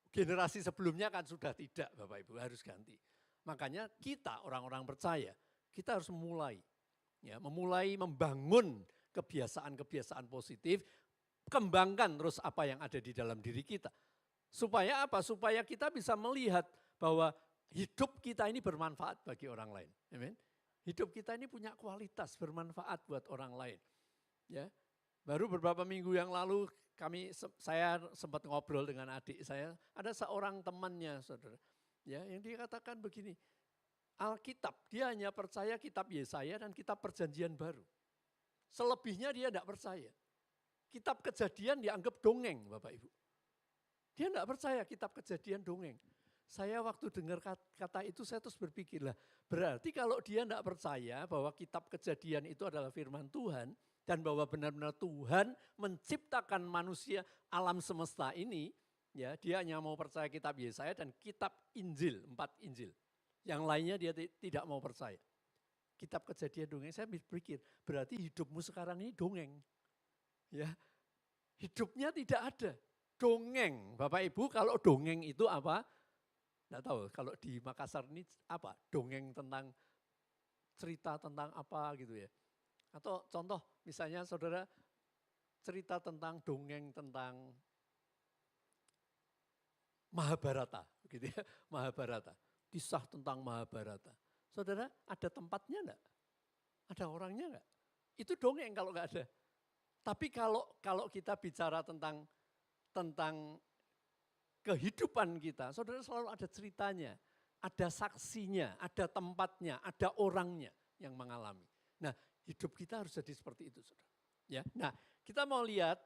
Generasi sebelumnya kan sudah tidak Bapak Ibu, harus ganti. Makanya kita orang-orang percaya, kita harus memulai. Ya, memulai membangun kebiasaan-kebiasaan positif, kembangkan terus apa yang ada di dalam diri kita. Supaya apa? Supaya kita bisa melihat bahwa hidup kita ini bermanfaat bagi orang lain. Amin. Hidup kita ini punya kualitas bermanfaat buat orang lain. Ya. Baru beberapa minggu yang lalu saya sempat ngobrol dengan adik saya, ada seorang temannya Saudara, ya yang dia katakan begini, Alkitab, dia hanya percaya kitab Yesaya dan kitab Perjanjian Baru. Selebihnya dia tidak percaya. Kitab Kejadian dianggap dongeng Bapak Ibu. Dia tidak percaya kitab Kejadian dongeng. Saya waktu dengar kata itu saya terus berpikir lah, berarti kalau dia tidak percaya bahwa kitab Kejadian itu adalah firman Tuhan dan bahwa benar-benar Tuhan menciptakan manusia alam semesta ini, ya dia hanya mau percaya kitab Yesaya dan kitab Injil, 4 Injil. Yang lainnya dia tidak mau percaya. Kitab Kejadian dongeng, saya berpikir berarti hidupmu sekarang ini dongeng. Ya, hidupnya tidak ada. Dongeng, Bapak Ibu kalau dongeng itu apa? Tidak tahu, kalau di Makassar ini apa? Dongeng tentang cerita tentang apa gitu ya. Atau contoh misalnya saudara cerita tentang dongeng tentang Mahabharata. Gitu ya, Mahabharata. Kisah tentang Mahabharata. Saudara ada tempatnya enggak? Ada orangnya enggak? Itu dongeng kalau enggak ada. Tapi kalau kita bicara tentang kehidupan kita, saudara selalu ada ceritanya, ada saksinya, ada tempatnya, ada orangnya yang mengalami. Nah, hidup kita harus jadi seperti itu, saudara. Ya, nah kita mau lihat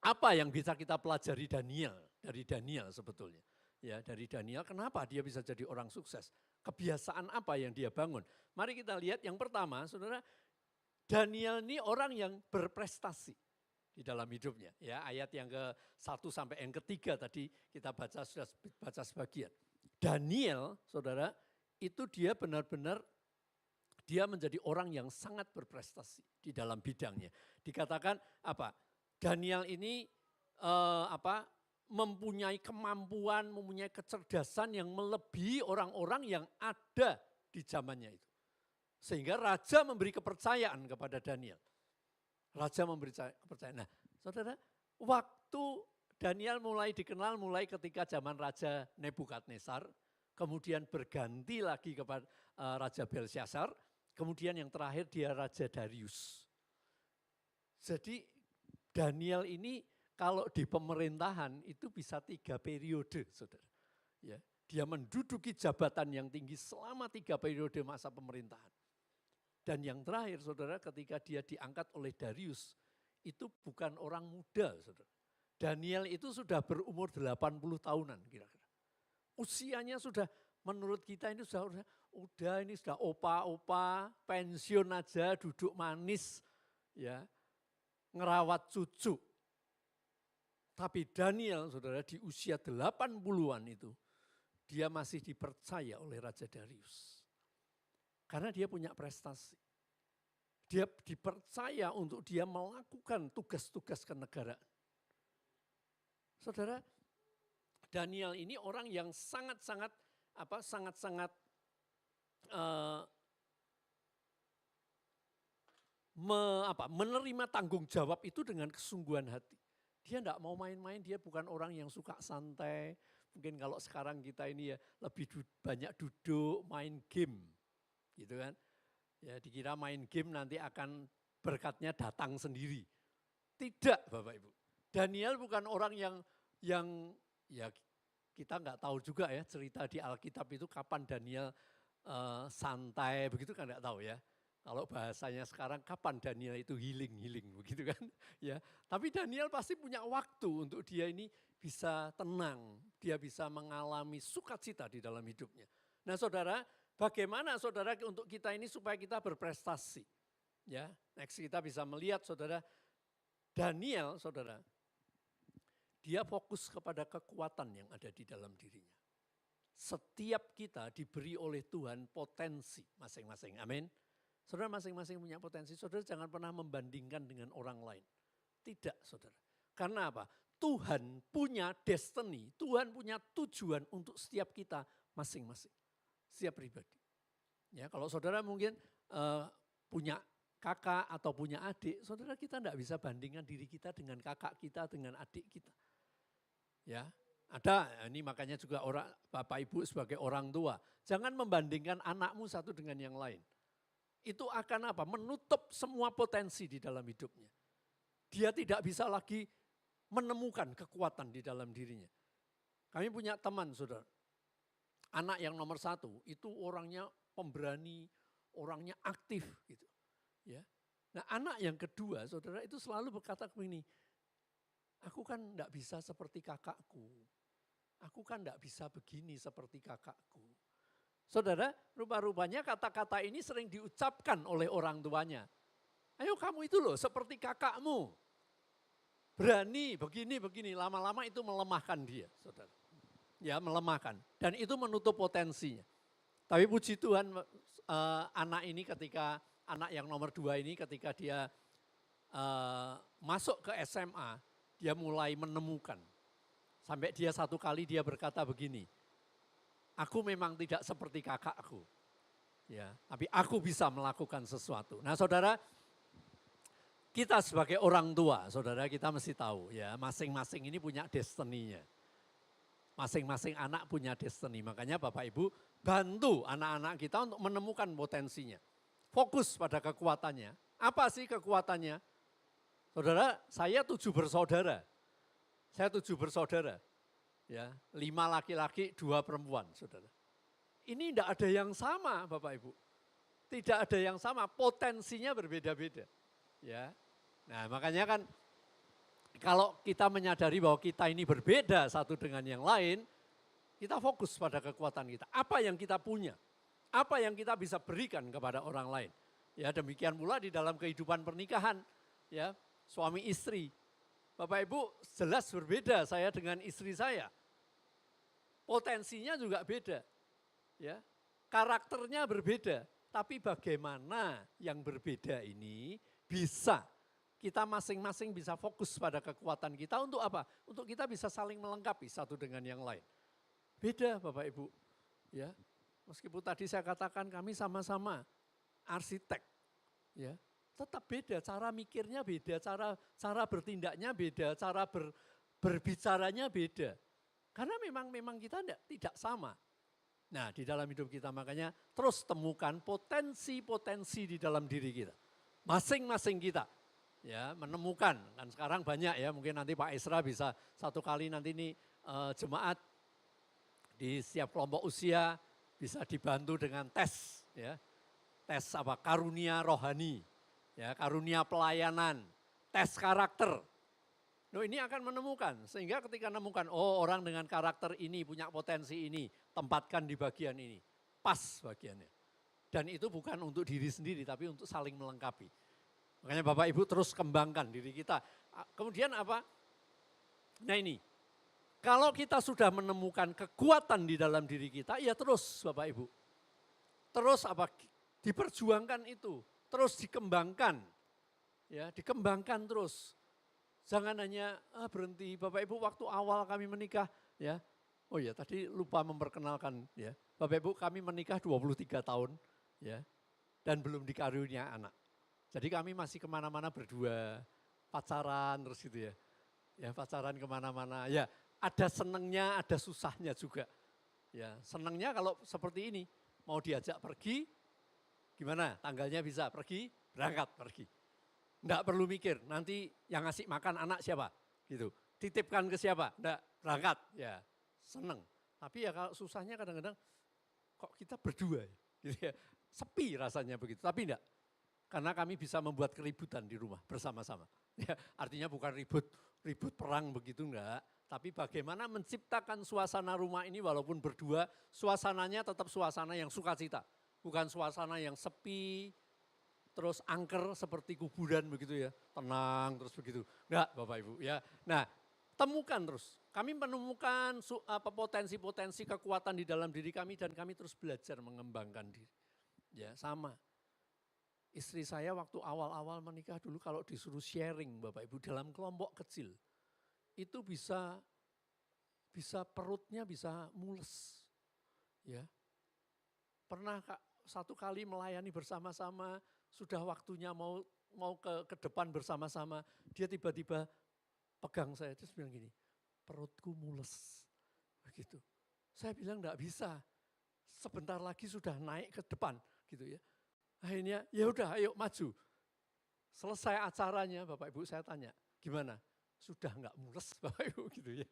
apa yang bisa kita pelajari dari Daniel sebetulnya. Ya, dari Daniel, kenapa dia bisa jadi orang sukses? Kebiasaan apa yang dia bangun? Mari kita lihat yang pertama, saudara, Daniel ini orang yang berprestasi di dalam hidupnya. Ya, ayat yang ke-1 sampai yang ke-3 tadi kita sudah baca sebagian. Daniel, saudara, itu dia benar-benar dia menjadi orang yang sangat berprestasi di dalam bidangnya. Dikatakan apa? Daniel ini mempunyai kemampuan, mempunyai kecerdasan yang melebihi orang-orang yang ada di zamannya itu. Sehingga raja memberi kepercayaan kepada Daniel. Raja memberi kepercayaan. Nah, saudara, waktu Daniel mulai dikenal mulai ketika zaman Raja Nebukadnezar, kemudian berganti lagi kepada Raja Belshazzar, kemudian yang terakhir dia Raja Darius. Jadi Daniel ini kalau di pemerintahan itu bisa 3 periode, saudara. Ya, dia menduduki jabatan yang tinggi selama 3 periode masa pemerintahan. Dan yang terakhir saudara ketika dia diangkat oleh Darius, itu bukan orang muda saudara. Daniel itu sudah berumur 80 tahunan kira-kira. Usianya sudah menurut kita ini sudah opa-opa, pensiun aja, duduk manis, ya, ngerawat cucu. Tapi Daniel saudara di usia 80-an itu, dia masih dipercaya oleh Raja Darius. Karena dia punya prestasi. Dia dipercaya untuk dia melakukan tugas-tugas kenegaraan. Saudara, Daniel ini orang yang sangat-sangat menerima tanggung jawab itu dengan kesungguhan hati. Dia enggak mau main-main, dia bukan orang yang suka santai. Mungkin kalau sekarang kita ini ya lebih banyak duduk, main game gitu kan. Ya dikira main game nanti akan berkatnya datang sendiri. Tidak Bapak Ibu. Daniel bukan orang yang ya kita enggak tahu juga ya cerita di Alkitab itu kapan Daniel santai begitu kan enggak tahu ya. Kalau bahasanya sekarang kapan Daniel itu healing begitu kan ya. Tapi Daniel pasti punya waktu untuk dia ini bisa tenang, dia bisa mengalami sukacita di dalam hidupnya. Nah saudara, bagaimana saudara untuk kita ini supaya kita berprestasi? Ya, next kita bisa melihat saudara, Daniel saudara, dia fokus kepada kekuatan yang ada di dalam dirinya. Setiap kita diberi oleh Tuhan potensi masing-masing, amin. Saudara masing-masing punya potensi, saudara jangan pernah membandingkan dengan orang lain. Tidak saudara, karena apa? Tuhan punya destiny, Tuhan punya tujuan untuk setiap kita masing-masing, setiap pribadi. Ya, kalau saudara mungkin punya kakak atau punya adik, saudara kita tidak bisa bandingkan diri kita dengan kakak kita, dengan adik kita. Ya, ada ini makanya juga orang Bapak Ibu sebagai orang tua, jangan membandingkan anakmu satu dengan yang lain. Itu akan apa? Menutup semua potensi di dalam hidupnya. Dia tidak bisa lagi menemukan kekuatan di dalam dirinya. Kami punya teman saudara, anak yang nomor 1 itu orangnya pemberani, orangnya aktif gitu. Ya. Nah anak yang kedua saudara itu selalu berkata begini, aku kan enggak bisa seperti kakakku, aku kan enggak bisa begini seperti kakakku. Saudara, rupa-rupanya kata-kata ini sering diucapkan oleh orang tuanya. Ayo kamu itu loh seperti kakakmu. Berani begini, lama-lama itu melemahkan dia, saudara. Ya melemahkan, dan itu menutup potensinya. Tapi puji Tuhan anak ini ketika, anak yang nomor 2 ini ketika dia masuk ke SMA, dia mulai menemukan. Sampai dia satu kali dia berkata begini, aku memang tidak seperti kakakku, ya, tapi aku bisa melakukan sesuatu. Nah saudara, kita sebagai orang tua, saudara kita mesti tahu ya, masing-masing ini punya destiny-nya. Masing-masing anak punya destiny, makanya Bapak Ibu bantu anak-anak kita untuk menemukan potensinya. Fokus pada kekuatannya. Apa sih kekuatannya? Saudara, saya 7 bersaudara. Saya 7 bersaudara. Ya, 5 laki-laki, 2 perempuan, saudara. Ini tidak ada yang sama, Bapak Ibu. Tidak ada yang sama, potensinya berbeda-beda. Ya, nah makanya kan kalau kita menyadari bahwa kita ini berbeda satu dengan yang lain, kita fokus pada kekuatan kita. Apa yang kita punya, apa yang kita bisa berikan kepada orang lain. Ya demikian pula di dalam kehidupan pernikahan, ya suami istri. Bapak Ibu jelas berbeda saya dengan istri saya. Potensinya juga beda. Ya. Karakternya berbeda, tapi bagaimana yang berbeda ini bisa kita masing-masing bisa fokus pada kekuatan kita untuk apa? Untuk kita bisa saling melengkapi satu dengan yang lain. Beda Bapak Ibu. Ya. Meskipun tadi saya katakan kami sama-sama arsitek. Ya. Tetap beda, cara mikirnya beda, cara bertindaknya beda, cara berbicaranya beda. Karena memang kita tidak sama. Nah di dalam hidup kita makanya terus temukan potensi-potensi di dalam diri kita. Masing-masing kita ya menemukan, kan sekarang banyak ya, mungkin nanti Pak Isra bisa satu kali nanti ini jemaat di setiap kelompok usia bisa dibantu dengan tes ya. Tes apa? Karunia rohani. Ya, karunia pelayanan, tes karakter. Nah, ini akan menemukan, sehingga ketika menemukan, oh orang dengan karakter ini punya potensi ini, tempatkan di bagian ini, pas bagiannya. Dan itu bukan untuk diri sendiri, tapi untuk saling melengkapi. Makanya Bapak Ibu terus kembangkan diri kita. Kemudian apa? Nah ini, kalau kita sudah menemukan kekuatan di dalam diri kita, ya terus Bapak Ibu. Terus apa? Diperjuangkan itu. Terus dikembangkan, ya dikembangkan terus. Jangan hanya berhenti. Bapak Ibu waktu awal kami menikah, ya, oh ya tadi lupa memperkenalkan, ya, Bapak Ibu kami menikah 23 tahun, ya, dan belum dikarunia anak. Jadi kami masih kemana-mana berdua, pacaran terus gitu ya. Ya pacaran kemana-mana, ya ada senengnya, ada susahnya juga. Ya senengnya kalau seperti ini, mau diajak pergi, gimana tanggalnya bisa pergi, berangkat pergi. Enggak perlu mikir, nanti yang ngasih makan anak siapa, gitu. Titipkan ke siapa, enggak, berangkat, ya seneng. Tapi ya kalau susahnya kadang-kadang, kok kita berdua ya, gitu ya. Sepi rasanya begitu, tapi enggak. Karena kami bisa membuat keributan di rumah bersama-sama. Ya, artinya bukan ribut perang begitu enggak, tapi bagaimana menciptakan suasana rumah ini walaupun berdua, suasananya tetap suasana yang sukacita. Bukan suasana yang sepi, terus angker seperti kuburan begitu ya, tenang terus begitu. Enggak Bapak Ibu ya. Nah temukan terus, kami menemukan potensi-potensi kekuatan di dalam diri kami dan kami terus belajar mengembangkan diri. Ya sama. Istri saya waktu awal-awal menikah dulu kalau disuruh sharing Bapak Ibu dalam kelompok kecil, itu bisa perutnya bisa mules. Ya. Pernah satu kali melayani bersama-sama, sudah waktunya mau ke depan bersama-sama, dia tiba-tiba pegang saya, terus bilang gini, perutku mules. Begitu. Saya bilang enggak bisa, sebentar lagi sudah naik ke depan gitu ya. Akhirnya ya udah ayo maju. Selesai acaranya Bapak Ibu saya tanya, gimana? Sudah enggak mules Bapak Ibu gitu ya.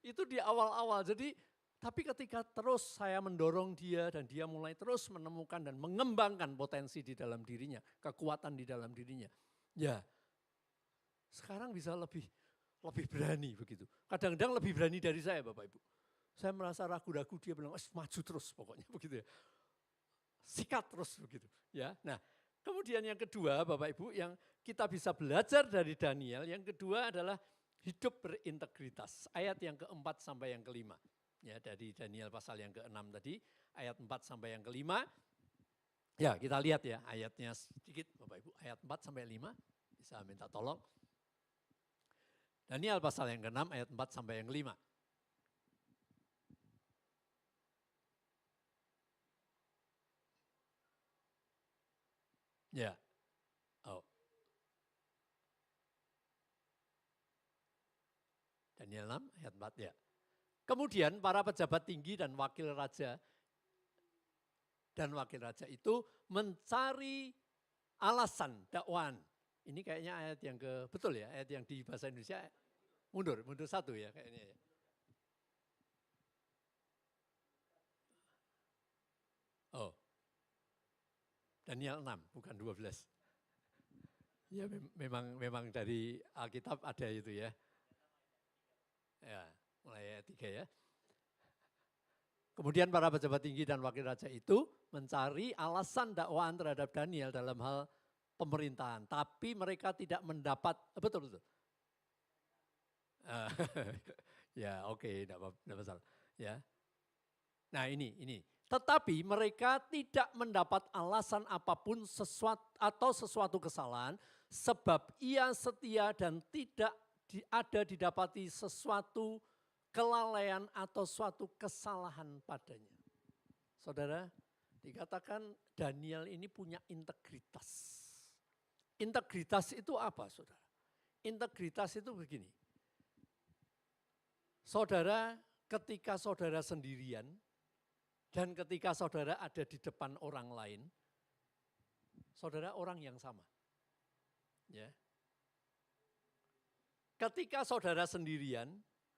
Itu di awal-awal, jadi tapi ketika terus saya mendorong dia dan dia mulai terus menemukan dan mengembangkan potensi di dalam dirinya, kekuatan di dalam dirinya. Ya sekarang bisa lebih berani begitu. Kadang-kadang lebih berani dari saya Bapak Ibu. Saya merasa ragu-ragu, dia bilang maju terus pokoknya begitu ya. Sikat terus begitu ya. Nah kemudian yang kedua Bapak Ibu yang kita bisa belajar dari Daniel, yang kedua adalah hidup berintegritas. Ayat yang keempat sampai yang kelima. Ya dari Daniel pasal yang ke-6 tadi, ayat 4 sampai yang kelima. Ya kita lihat ya ayatnya sedikit Bapak Ibu, ayat 4 sampai 5, bisa minta tolong. Daniel pasal yang ke-6 ayat 4 sampai yang kelima. Ya, oh. Daniel 6 ayat 4 ya. Kemudian para pejabat tinggi dan wakil raja itu mencari alasan dakwaan. Ini kayaknya ayat yang betul ya, ayat yang di bahasa Indonesia mundur satu ya kayaknya ya. Oh. Daniel 6 bukan 12. Ya memang dari Alkitab ada itu ya. Ya, mulai ayat 3 ya. Kemudian para pejabat tinggi dan wakil raja itu mencari alasan dakwaan terhadap Daniel dalam hal pemerintahan. Tapi mereka tidak mendapat, betul. Ya oke, tidak masalah. Ya. Nah ini. Tetapi mereka tidak mendapat alasan apapun sesuatu kesalahan, sebab ia setia dan tidak ada didapati sesuatu kelalaian atau suatu kesalahan padanya. Saudara, dikatakan Daniel ini punya integritas. Integritas itu apa saudara? Integritas itu begini. Saudara, ketika saudara sendirian, dan ketika saudara ada di depan orang lain, saudara orang yang sama. Ya. Ketika saudara sendirian,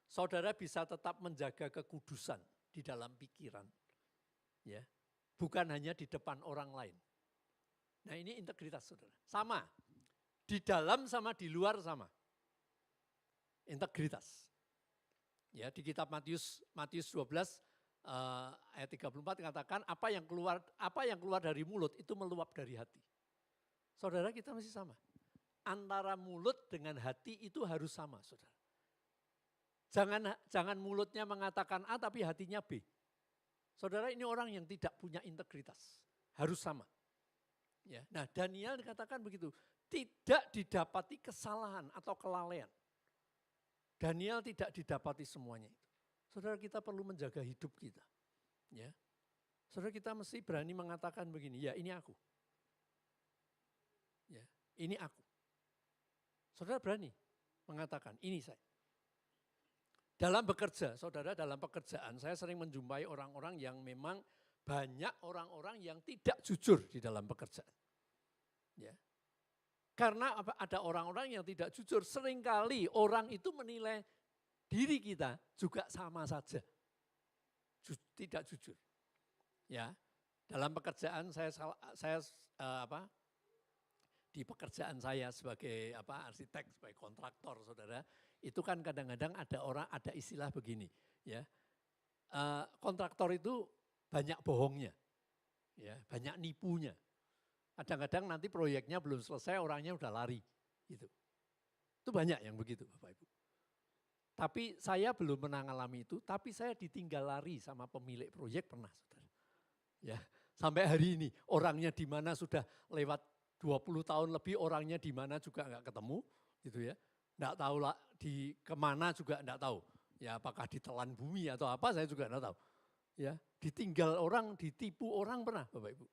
saudara bisa tetap menjaga kekudusan di dalam pikiran. Ya. Bukan hanya di depan orang lain. Nah ini integritas saudara. Sama, di dalam sama di luar sama. Integritas. Ya, di kitab Matius 12 ayat 34 katakan apa yang keluar dari mulut itu meluap dari hati. Saudara kita masih sama. Antara mulut dengan hati itu harus sama, saudara. Jangan mulutnya mengatakan A tapi hatinya B. Saudara ini orang yang tidak punya integritas. Harus sama. Ya. Nah Daniel dikatakan begitu. Tidak didapati kesalahan atau kelalaian. Daniel tidak didapati semuanya itu. Saudara kita perlu menjaga hidup kita. Ya. Saudara kita mesti berani mengatakan begini, ya ini aku. Ya. ini aku. Saudara berani mengatakan, ini saya. Dalam bekerja, saudara, dalam pekerjaan saya sering menjumpai orang-orang yang memang banyak orang-orang yang tidak jujur di dalam pekerjaan. Ya. Karena ada orang-orang yang tidak jujur, seringkali orang itu menilai diri kita juga sama saja. Tidak jujur. Ya. Dalam pekerjaan di pekerjaan saya sebagai arsitek, sebagai kontraktor, saudara, itu kan kadang-kadang ada istilah begini, ya, kontraktor itu banyak bohongnya, ya, banyak nipunya. Kadang-kadang nanti proyeknya belum selesai, orangnya udah lari, gitu. Itu banyak yang begitu, Bapak Ibu. Tapi saya belum pernah mengalami itu, tapi saya ditinggal lari sama pemilik proyek pernah, saudara. Ya, sampai hari ini orangnya di mana sudah lewat 20 tahun lebih, orangnya di mana juga enggak ketemu, gitu ya. Enggak tahu lah di kemana juga enggak tahu. Ya, apakah ditelan bumi atau apa saya juga enggak tahu. Ya, ditinggal orang, ditipu orang pernah, Bapak Ibu.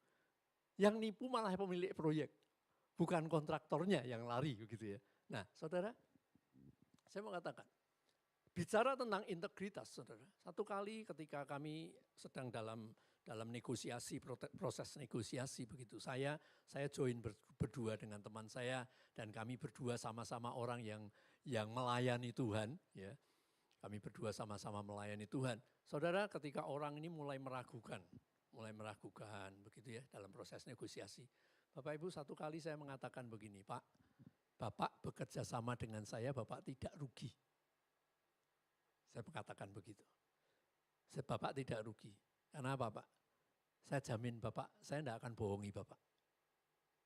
Yang nipu malah pemilik proyek, bukan kontraktornya yang lari begitu ya. Nah, saudara, saya mau katakan, bicara tentang integritas, saudara. Satu kali ketika kami sedang dalam negosiasi, proses negosiasi begitu. Saya join berdua dengan teman saya dan kami berdua sama-sama orang yang melayani Tuhan, ya. Kami berdua sama-sama melayani Tuhan. Saudara, ketika orang ini mulai meragukan begitu ya dalam proses negosiasi. Bapak Ibu, satu kali saya mengatakan begini, Pak, Bapak bekerja sama dengan saya, Bapak tidak rugi. Saya mengatakan begitu. Bapak tidak rugi. Karena apa, Pak? Saya jamin Bapak, saya tidak akan bohongi Bapak.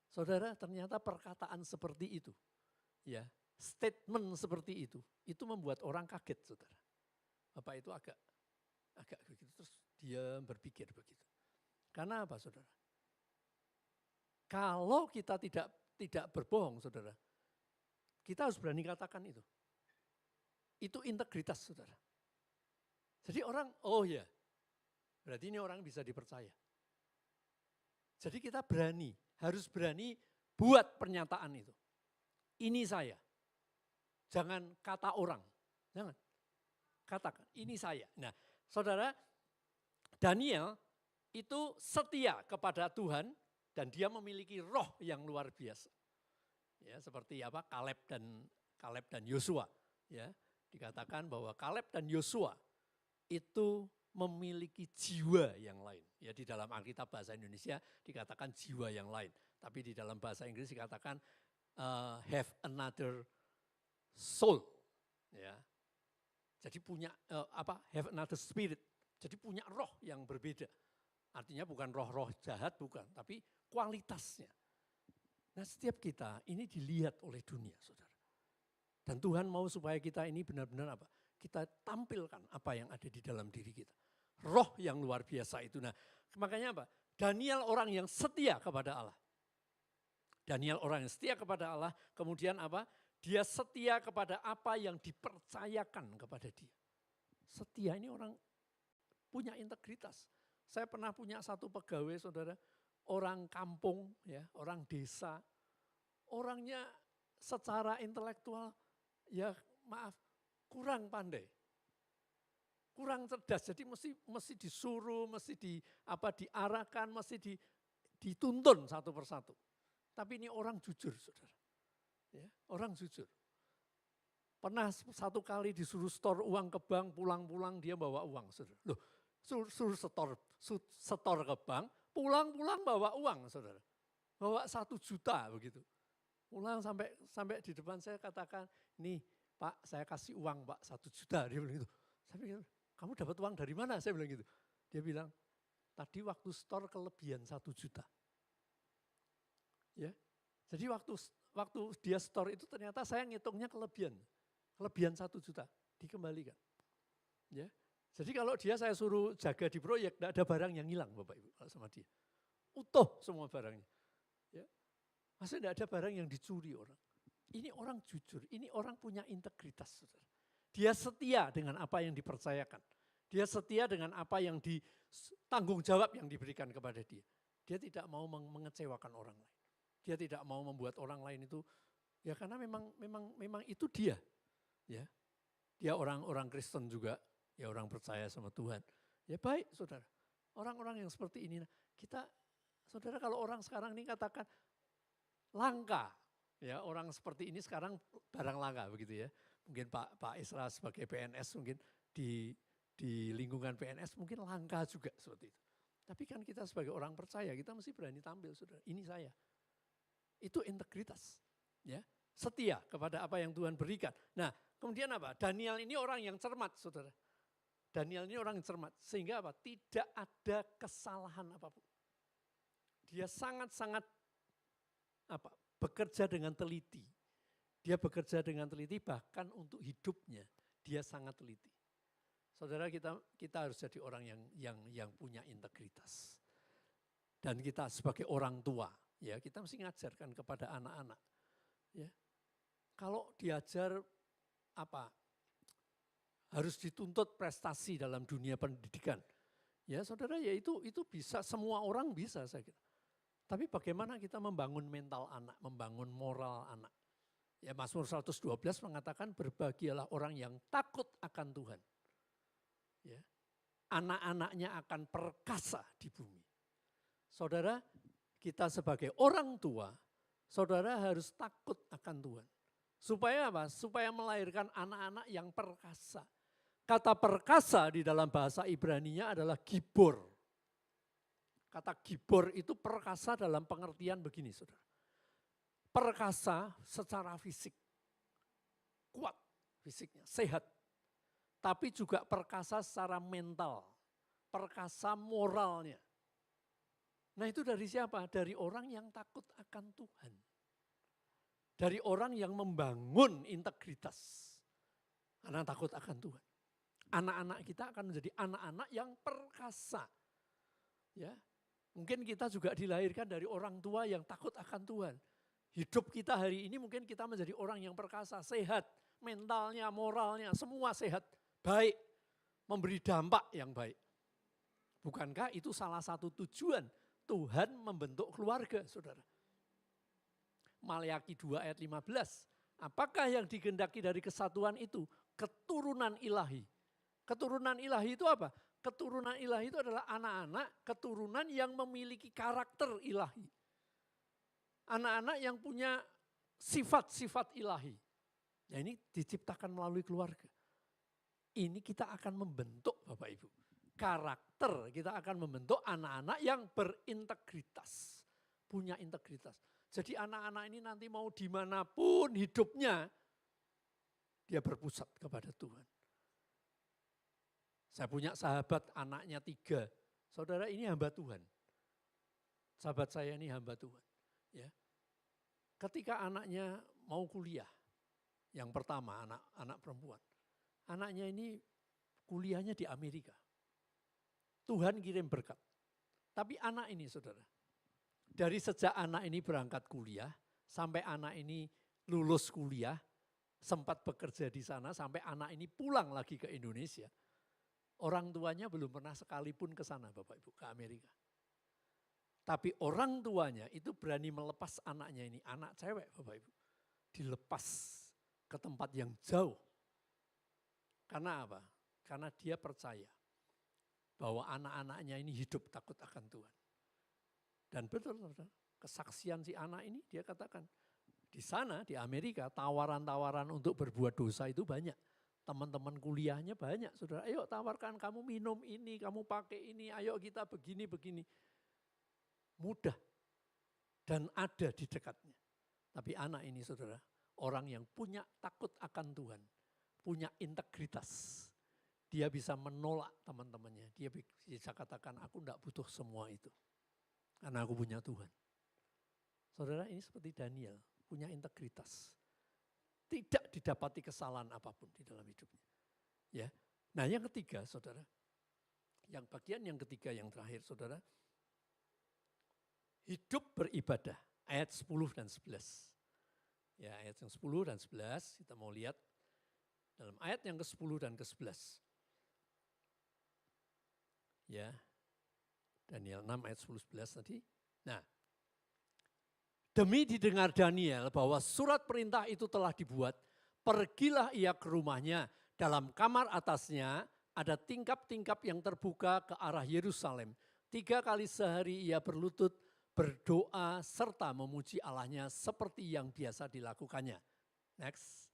Saudara, ternyata perkataan seperti itu, ya, statement seperti itu membuat orang kaget, saudara. Bapak itu agak begitu, terus dia berpikir begitu. Karena apa, saudara? Kalau kita tidak berbohong, saudara, kita harus berani katakan itu. Itu integritas, saudara. Jadi orang, oh ya, berarti ini orang bisa dipercaya. Jadi kita harus berani buat pernyataan itu. Ini saya. Jangan kata orang. Jangan. Katakan, ini saya. Nah, saudara, Daniel itu setia kepada Tuhan dan dia memiliki roh yang luar biasa. Ya, seperti apa? Kaleb dan Yosua, ya. Dikatakan bahwa Kaleb dan Yosua itu memiliki jiwa yang lain. Ya, di dalam Alkitab bahasa Indonesia dikatakan jiwa yang lain. Tapi di dalam bahasa Inggris dikatakan have another soul. Ya. Jadi punya have another spirit. Jadi punya roh yang berbeda. Artinya bukan roh-roh jahat, bukan. Tapi kualitasnya. Nah, setiap kita ini dilihat oleh dunia, saudara. Dan Tuhan mau supaya kita ini benar-benar apa? Kita tampilkan apa yang ada di dalam diri kita. Roh yang luar biasa itu. Nah, makanya apa? Daniel orang yang setia kepada Allah. Daniel orang yang setia kepada Allah, kemudian apa? Dia setia kepada apa yang dipercayakan kepada dia. Setia ini orang punya integritas. Saya pernah punya satu pegawai, saudara, orang kampung, ya, orang desa. Orangnya secara intelektual, ya maaf, kurang pandai. Kurang cerdas, jadi mesti disuruh, mesti diarahkan, mesti dituntun satu persatu. Tapi ini orang jujur, saudara. Ya, orang jujur. Pernah satu kali disuruh setor uang ke bank, pulang-pulang dia bawa uang, saudara. Loh, suruh setor ke bank, pulang-pulang bawa uang, saudara. Bawa 1 juta begitu. Pulang sampai di depan saya katakan, nih Pak, saya kasih uang Pak 1 juta. Dia bilang gitu. Saya pikir, kamu dapat uang dari mana? Saya bilang gitu. Dia bilang, tadi waktu store kelebihan 1 juta. Ya, jadi waktu dia store itu ternyata saya ngitungnya kelebihan 1 juta dikembalikan. Ya, jadi kalau saya suruh jaga di proyek, tidak ada barang yang hilang Bapak Ibu kalau sama dia. Utuh semua barangnya. Ya, maksudnya tidak ada barang yang dicuri orang. Ini orang jujur, ini orang punya integritas, saudara. Dia setia dengan apa yang dipercayakan. Dia setia dengan apa yang tanggung jawab yang diberikan kepada dia. Dia tidak mau mengecewakan orang lain. Dia tidak mau membuat orang lain itu, ya karena memang itu dia. Ya, dia orang Kristen juga, ya orang percaya sama Tuhan. Ya baik saudara, orang-orang yang seperti ini, kita, saudara kalau orang sekarang ini katakan langka, ya orang seperti ini sekarang barang langka begitu ya. Mungkin Pak Isra sebagai PNS mungkin di lingkungan PNS mungkin langka juga seperti itu. Tapi kan kita sebagai orang percaya, kita mesti berani tampil saudara, ini saya. Itu integritas, ya, setia kepada apa yang Tuhan berikan. Nah, kemudian apa? Daniel ini orang yang cermat, saudara. Daniel ini orang yang cermat, sehingga apa? Tidak ada kesalahan apapun. Dia sangat-sangat bekerja dengan teliti. Dia bekerja dengan teliti bahkan untuk hidupnya dia sangat teliti. Saudara, kita harus jadi orang yang punya integritas. Dan kita sebagai orang tua, ya kita mesti ngajarkan kepada anak-anak. Ya, kalau diajar harus dituntut prestasi dalam dunia pendidikan. Ya saudara, ya itu bisa, semua orang bisa saya kira. Tapi bagaimana kita membangun mental anak, membangun moral anak. Ya Mazmur 112 mengatakan berbahagialah orang yang takut akan Tuhan. Ya, anak-anaknya akan perkasa di bumi. Saudara, kita sebagai orang tua, saudara harus takut akan Tuhan. Supaya apa? Supaya melahirkan anak-anak yang perkasa. Kata perkasa di dalam bahasa Ibrani-nya adalah gibor. Kata gibor itu perkasa dalam pengertian begini, saudara. Perkasa secara fisik, kuat fisiknya, sehat. Tapi juga perkasa secara mental, perkasa moralnya. Nah itu dari siapa? Dari orang yang takut akan Tuhan. Dari orang yang membangun integritas. Karena takut akan Tuhan. Anak-anak kita akan menjadi anak-anak yang perkasa. Ya, mungkin kita juga dilahirkan dari orang tua yang takut akan Tuhan. Hidup kita hari ini mungkin kita menjadi orang yang perkasa, sehat. Mentalnya, moralnya, semua sehat. Baik, memberi dampak yang baik. Bukankah itu salah satu tujuan Tuhan membentuk keluarga, saudara? Maleakhi 2 ayat 15. Apakah yang digendaki dari kesatuan itu? Keturunan ilahi. Keturunan ilahi itu apa? Keturunan ilahi itu adalah anak-anak keturunan yang memiliki karakter ilahi. Anak-anak yang punya sifat-sifat ilahi. Nah ini diciptakan melalui keluarga. Ini kita akan membentuk Bapak Ibu. Karakter, kita akan membentuk anak-anak yang berintegritas. Punya integritas. Jadi anak-anak ini nanti mau dimanapun hidupnya, dia berpusat kepada Tuhan. Saya punya sahabat anaknya 3. Saudara ini hamba Tuhan. Sahabat saya ini hamba Tuhan. Ya. Ketika anaknya mau kuliah, yang pertama anak perempuan. Anaknya ini kuliahnya di Amerika. Tuhan kirim berkat. Tapi anak ini saudara, dari sejak anak ini berangkat kuliah, sampai anak ini lulus kuliah, sempat bekerja di sana, sampai anak ini pulang lagi ke Indonesia. Orang tuanya belum pernah sekalipun ke sana Bapak Ibu, ke Amerika. Tapi orang tuanya itu berani melepas anaknya ini, anak cewek Bapak Ibu. Dilepas ke tempat yang jauh. Karena apa? Karena dia percaya bahwa anak-anaknya ini hidup takut akan Tuhan. Dan betul, kesaksian si anak ini dia katakan, di sana di Amerika tawaran-tawaran untuk berbuat dosa itu banyak. Teman-teman kuliahnya banyak, saudara. Ayo tawarkan kamu minum ini, kamu pakai ini, ayo kita begini-begini. Mudah dan ada di dekatnya. Tapi anak ini saudara, orang yang punya takut akan Tuhan. Punya integritas. Dia bisa menolak teman-temannya. Dia bisa katakan, aku enggak butuh semua itu. Karena aku punya Tuhan. Saudara ini seperti Daniel, punya integritas. Tidak didapati kesalahan apapun di dalam hidupnya. Ya. Nah yang ketiga saudara, yang bagian yang ketiga yang terakhir saudara, hidup beribadah, ayat 10 dan 11. Ya ayat yang 10 dan 11 kita mau lihat dalam ayat yang ke-10 dan ke-11. Ya, Daniel 6 ayat 10-11 tadi. Nah, Demi didengar Daniel bahwa surat perintah itu telah dibuat, pergilah ia ke rumahnya. Dalam kamar atasnya ada tingkap-tingkap yang terbuka ke arah Yerusalem. 3 kali sehari ia berlutut, berdoa, serta memuji Allahnya seperti yang biasa dilakukannya. Next,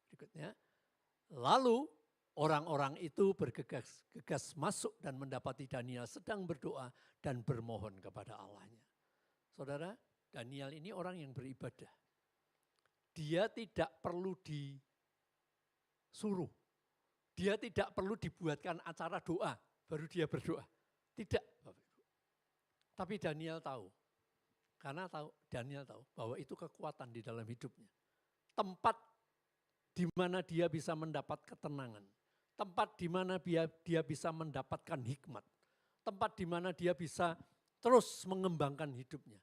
berikutnya. Lalu orang-orang itu bergegas masuk dan mendapati Daniel sedang berdoa dan bermohon kepada Allahnya. Saudara, Daniel ini orang yang beribadah. Dia tidak perlu disuruh. Dia tidak perlu dibuatkan acara doa, baru dia berdoa. Tidak, Bapak Ibu. Tapi Daniel tahu. Karena Daniel tahu bahwa itu kekuatan di dalam hidupnya. Tempat di mana dia bisa mendapat ketenangan. Tempat di mana dia bisa mendapatkan hikmat. Tempat di mana dia bisa terus mengembangkan hidupnya.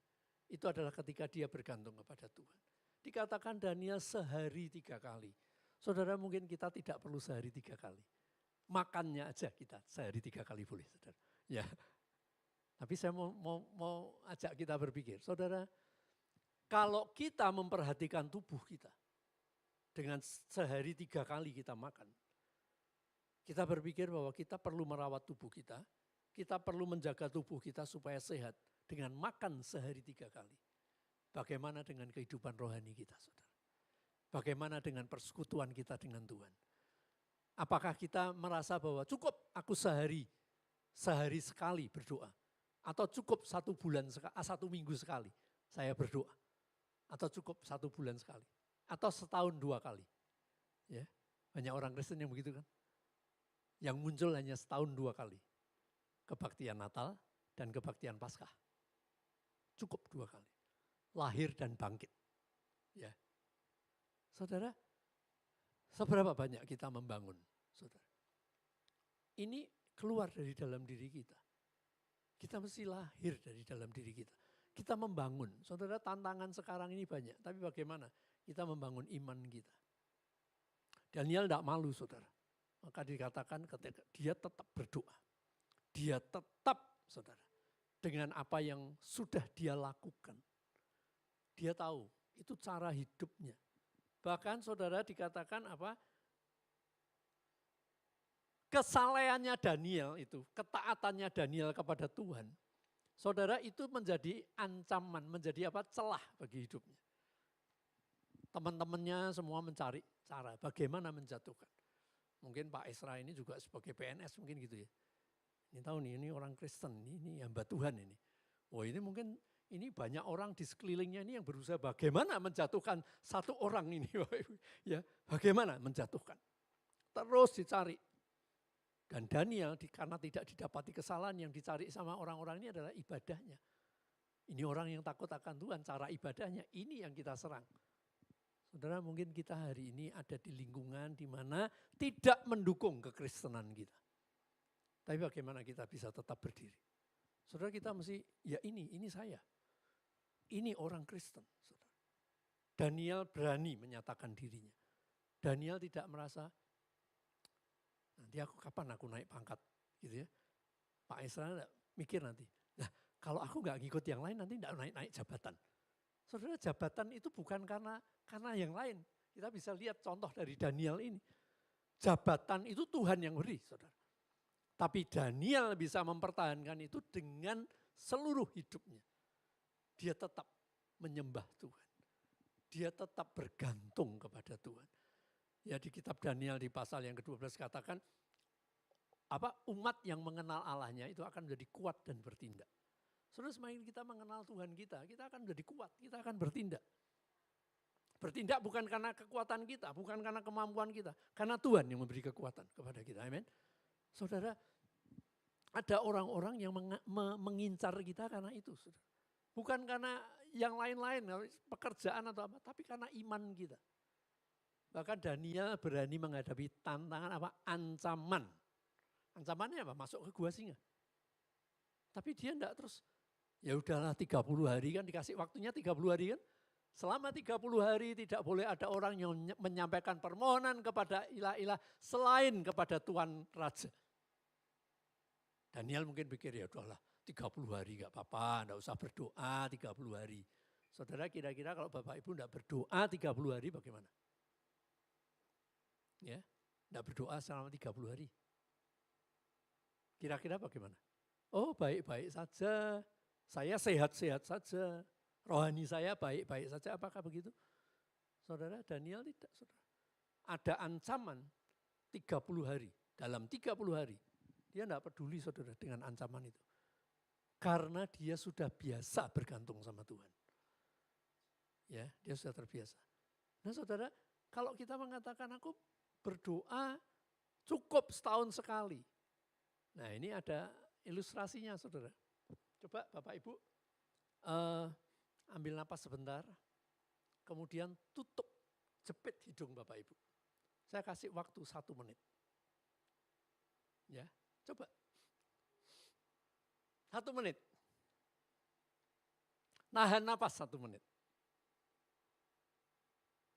Itu adalah ketika dia bergantung kepada Tuhan. Dikatakan Daniel sehari 3 kali. Saudara, mungkin kita tidak perlu sehari 3 kali. Makannya aja kita sehari 3 kali boleh, saudara. Ya. Tapi saya mau ajak kita berpikir. Saudara, kalau kita memperhatikan tubuh kita, dengan sehari 3 kali kita makan, kita berpikir bahwa kita perlu merawat tubuh kita perlu menjaga tubuh kita supaya sehat. Dengan makan sehari 3 kali. Bagaimana dengan kehidupan rohani kita, saudara? Bagaimana dengan persekutuan kita dengan Tuhan? Apakah kita merasa bahwa cukup aku sehari sekali berdoa? Atau cukup 1 minggu sekali saya berdoa? Atau cukup 1 bulan sekali? Atau setahun 2 kali? Ya, banyak orang Kristen yang begitu kan? Yang muncul hanya setahun 2 kali. Kebaktian Natal dan kebaktian Paskah. Cukup 2 kali. Lahir dan bangkit. Ya. Saudara, seberapa banyak kita membangun, saudara? Ini keluar dari dalam diri kita. Kita mesti lahir dari dalam diri kita. Kita membangun. Saudara, tantangan sekarang ini banyak. Tapi bagaimana kita membangun iman kita? Daniel tidak malu, saudara. Maka dikatakan ketika dia tetap berdoa. Dia tetap, saudara, dengan apa yang sudah dia lakukan. Dia tahu itu cara hidupnya. Bahkan saudara dikatakan apa? Kesalehannya Daniel itu, ketaatannya Daniel kepada Tuhan. Saudara, itu menjadi ancaman, menjadi apa? Celah bagi hidupnya. Teman-temannya semua mencari cara bagaimana menjatuhkan. Mungkin Pak Esra ini juga sebagai PNS mungkin gitu ya. Ini tahu nih, ini orang Kristen, ini hamba Tuhan ini. Oh ini mungkin ini banyak orang di sekelilingnya ini yang berusaha bagaimana menjatuhkan satu orang ini. Ya, bagaimana menjatuhkan. Terus dicari. Dan Daniel karena tidak didapati kesalahan yang dicari sama orang-orang ini adalah ibadahnya. Ini orang yang takut akan Tuhan, cara ibadahnya ini yang kita serang. Saudara, mungkin kita hari ini ada di lingkungan di mana tidak mendukung kekristenan kita. Tapi bagaimana kita bisa tetap berdiri? Saudara, kita mesti, ya ini saya. Ini orang Kristen. Saudara. Daniel berani menyatakan dirinya. Daniel tidak merasa, nanti kapan aku naik pangkat gitu ya. Pak Esra mikir nanti, nah kalau aku nggak ngikut yang lain nanti nggak naik jabatan. Saudara, jabatan itu bukan karena yang lain. Kita bisa lihat contoh dari Daniel ini. Jabatan itu Tuhan yang beri, saudara. Tapi Daniel bisa mempertahankan itu dengan seluruh hidupnya. Dia tetap menyembah Tuhan. Dia tetap bergantung kepada Tuhan. Ya di kitab Daniel di pasal yang ke-12 katakan, umat yang mengenal Allahnya itu akan menjadi kuat dan bertindak. Saudara, semakin kita mengenal Tuhan kita akan menjadi kuat, kita akan bertindak. Bertindak bukan karena kekuatan kita, bukan karena kemampuan kita. Karena Tuhan yang memberi kekuatan kepada kita, amin. Saudara, ada orang-orang yang mengincar kita karena itu, saudara. Bukan karena yang lain-lain, pekerjaan atau apa, tapi karena iman kita. Bahkan Daniel berani menghadapi tantangan ancaman. Ancamannya apa? Masuk ke gua singa. Tapi dia enggak terus, ya udahlah 30 hari kan dikasih waktunya 30 hari kan. Selama 30 hari tidak boleh ada orang yang menyampaikan permohonan kepada ilah-ilah selain kepada Tuhan Raja. Daniel mungkin pikir ya udahlah 30 hari gak apa-apa, enggak usah berdoa 30 hari. Saudara kira-kira kalau Bapak Ibu tidak berdoa 30 hari bagaimana? Ya, tidak berdoa selama 30 hari. Kira-kira bagaimana? Oh baik-baik saja, saya sehat-sehat saja, rohani saya baik-baik saja, apakah begitu? Saudara, Daniel tidak, saudara. Ada ancaman 30 hari, dalam 30 hari. Dia tidak peduli saudara dengan ancaman itu. Karena dia sudah biasa bergantung sama Tuhan. Ya, dia sudah terbiasa. Nah saudara, kalau kita mengatakan aku berdoa cukup setahun sekali. Nah ini ada ilustrasinya saudara. Coba Bapak Ibu ambil napas sebentar. Kemudian tutup, jepit hidung Bapak Ibu. Saya kasih waktu 1 menit. Ya, coba. 1 menit. Nahan napas 1 menit.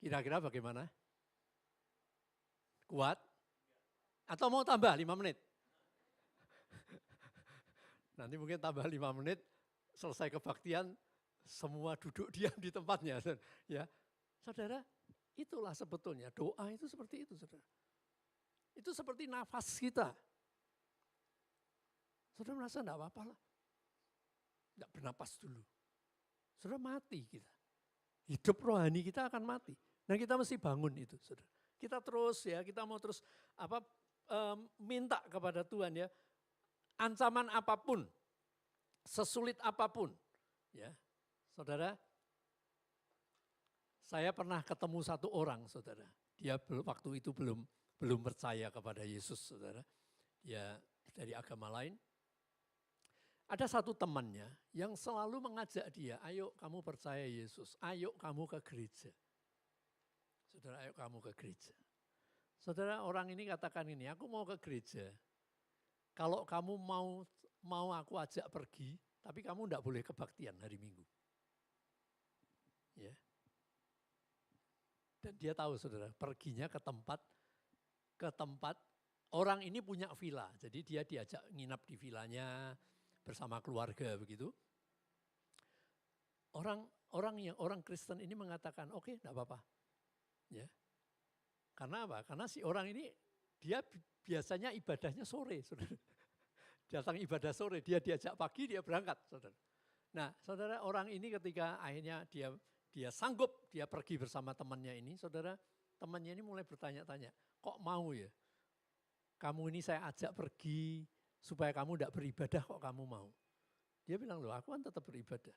Kira-kira bagaimana? Kuat? Atau mau tambah 5 menit? Nanti mungkin tambah 5 menit, selesai kebaktian, semua duduk diam di tempatnya. Ya, saudara, itulah sebetulnya doa itu seperti itu, saudara. Itu seperti nafas kita. Saudara merasa enggak apa-apa lah. Enggak bernapas dulu. Saudara mati kita. Hidup rohani kita akan mati. Nah kita mesti bangun itu, saudara. Kita terus ya, kita mau terus minta kepada Tuhan ya. Ancaman apapun, sesulit apapun. Ya, saudara, saya pernah ketemu satu orang, saudara. Dia waktu itu belum percaya kepada Yesus, saudara. Dia dari agama lain. Ada satu temannya yang selalu mengajak dia, ayo kamu percaya Yesus, ayo kamu ke gereja. Saudara, ayo kamu ke gereja. Saudara, orang ini katakan ini, aku mau ke gereja. Kalau kamu mau aku ajak pergi, tapi kamu enggak boleh kebaktian hari Minggu. Ya. Dan dia tahu saudara, perginya ke tempat orang ini punya villa. Jadi dia diajak nginap di villanya bersama keluarga begitu. Orang Kristen ini mengatakan, oke, enggak apa-apa. Ya. Karena apa? Karena si orang ini dia biasanya ibadahnya sore, saudara. Datang ibadah sore, dia diajak pagi, dia berangkat, saudara. Nah, saudara, orang ini ketika akhirnya dia sanggup, dia pergi bersama temannya ini, saudara, temannya ini mulai bertanya-tanya, kok mau ya? Kamu ini saya ajak pergi supaya kamu tidak beribadah, kok kamu mau? Dia bilang, loh aku kan tetap beribadah.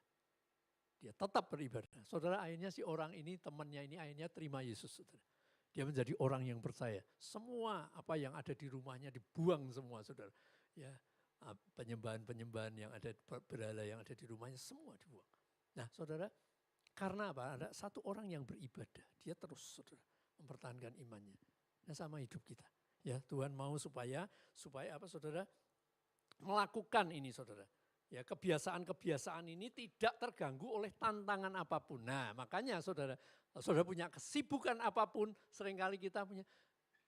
Dia tetap beribadah. Saudara, akhirnya si orang ini, temannya ini akhirnya terima Yesus, saudara. Dia menjadi orang yang percaya. Semua apa yang ada di rumahnya dibuang semua, saudara. Ya, penyembahan-penyembahan yang ada, berhala yang ada di rumahnya semua dibuang. Nah, saudara, karena apa? Ada satu orang yang beribadah, dia terus, saudara, mempertahankan imannya. Nah, sama hidup kita. Ya, Tuhan mau supaya apa, saudara? Melakukan ini, saudara. Ya, kebiasaan-kebiasaan ini tidak terganggu oleh tantangan apapun. Nah, makanya saudara punya kesibukan apapun, seringkali kita punya,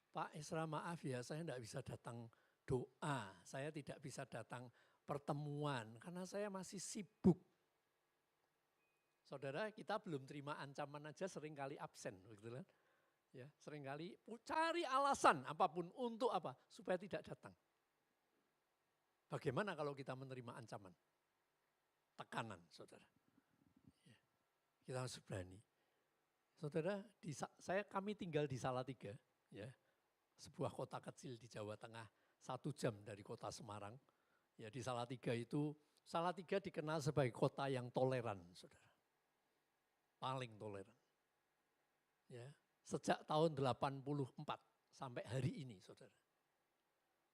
Pak Esra maaf ya, saya tidak bisa datang doa, saya tidak bisa datang pertemuan, karena saya masih sibuk. Saudara, kita belum terima ancaman aja seringkali absen, begitu kan? Ya, seringkali cari alasan apapun untuk apa? Supaya tidak datang. Bagaimana kalau kita menerima ancaman? Tekanan, saudara. Ya, kita harus berani. Saudara, kami tinggal di Salatiga, ya, sebuah kota kecil di Jawa Tengah, 1 jam dari kota Semarang. Ya, di Salatiga dikenal sebagai kota yang toleran, saudara. Paling toleran. Ya, sejak tahun 84 sampai hari ini, saudara.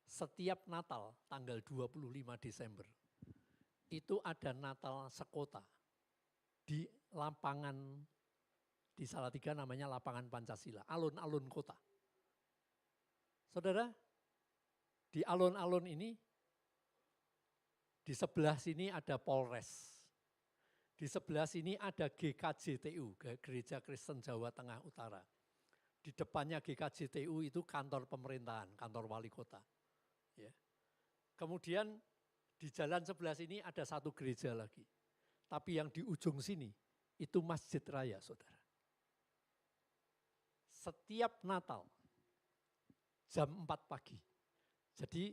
Setiap Natal tanggal 25 Desember itu ada Natal sekota di lapangan di Salatiga namanya lapangan Pancasila, alun-alun kota. Saudara, di alun-alun ini di sebelah sini ada Polres. Di sebelah sini ada GKJTU, Gereja Kristen Jawa Tengah Utara. Di depannya GKJTU itu kantor pemerintahan, kantor wali kota. Ya. Kemudian di jalan sebelah sini ada satu gereja lagi. Tapi yang di ujung sini itu masjid raya, saudara. Setiap Natal, jam 4 pagi. Jadi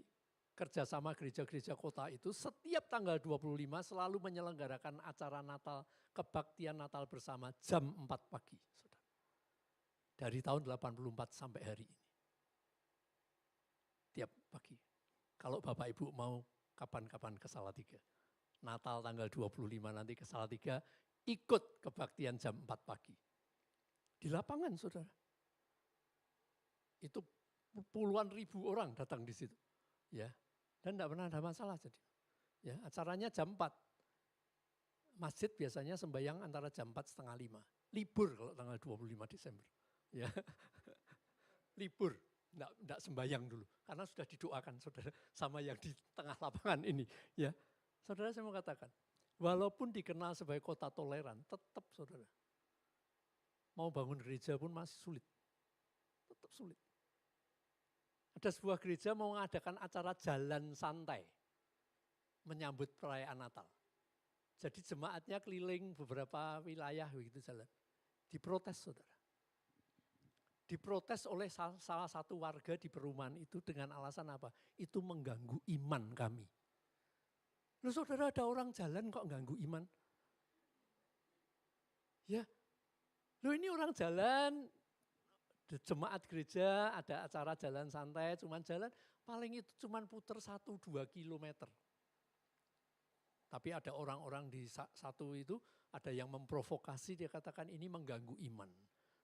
kerjasama gereja-gereja kota itu setiap tanggal 25 selalu menyelenggarakan acara Natal, kebaktian Natal bersama jam 4 pagi. Saudara. Dari tahun 84 sampai hari ini. Tiap pagi. Kalau Bapak Ibu mau kapan-kapan ke Salatiga. Natal tanggal 25 nanti ke Salatiga, ikut kebaktian jam 4 pagi. Di lapangan, saudara. Itu puluhan ribu orang datang di situ. Ya, dan tidak pernah ada masalah jadi. Ya, acaranya jam 4. Masjid biasanya sembahyang antara jam 4 setengah 5. Libur kalau tanggal 25 Desember. Ya. Libur, enggak sembahyang dulu karena sudah didoakan saudara sama yang di tengah lapangan ini, ya. Saudara, saya mau katakan, walaupun dikenal sebagai kota toleran, tetap saudara mau bangun gereja pun masih sulit. Tetap sulit. Ada sebuah gereja mau mengadakan acara jalan santai menyambut perayaan Natal. Jadi jemaatnya keliling beberapa wilayah begitu jalan. Diprotes, saudara. Diprotes oleh salah satu warga di perumahan itu dengan alasan apa? Itu mengganggu iman kami. Loh saudara, ada orang jalan kok ganggu iman? Ya, loh ini orang jalan, jemaat gereja ada acara jalan santai, cuman jalan paling itu cuman puter 1-2 kilometer. Tapi ada orang-orang di satu itu, ada yang memprovokasi, dia katakan ini mengganggu iman.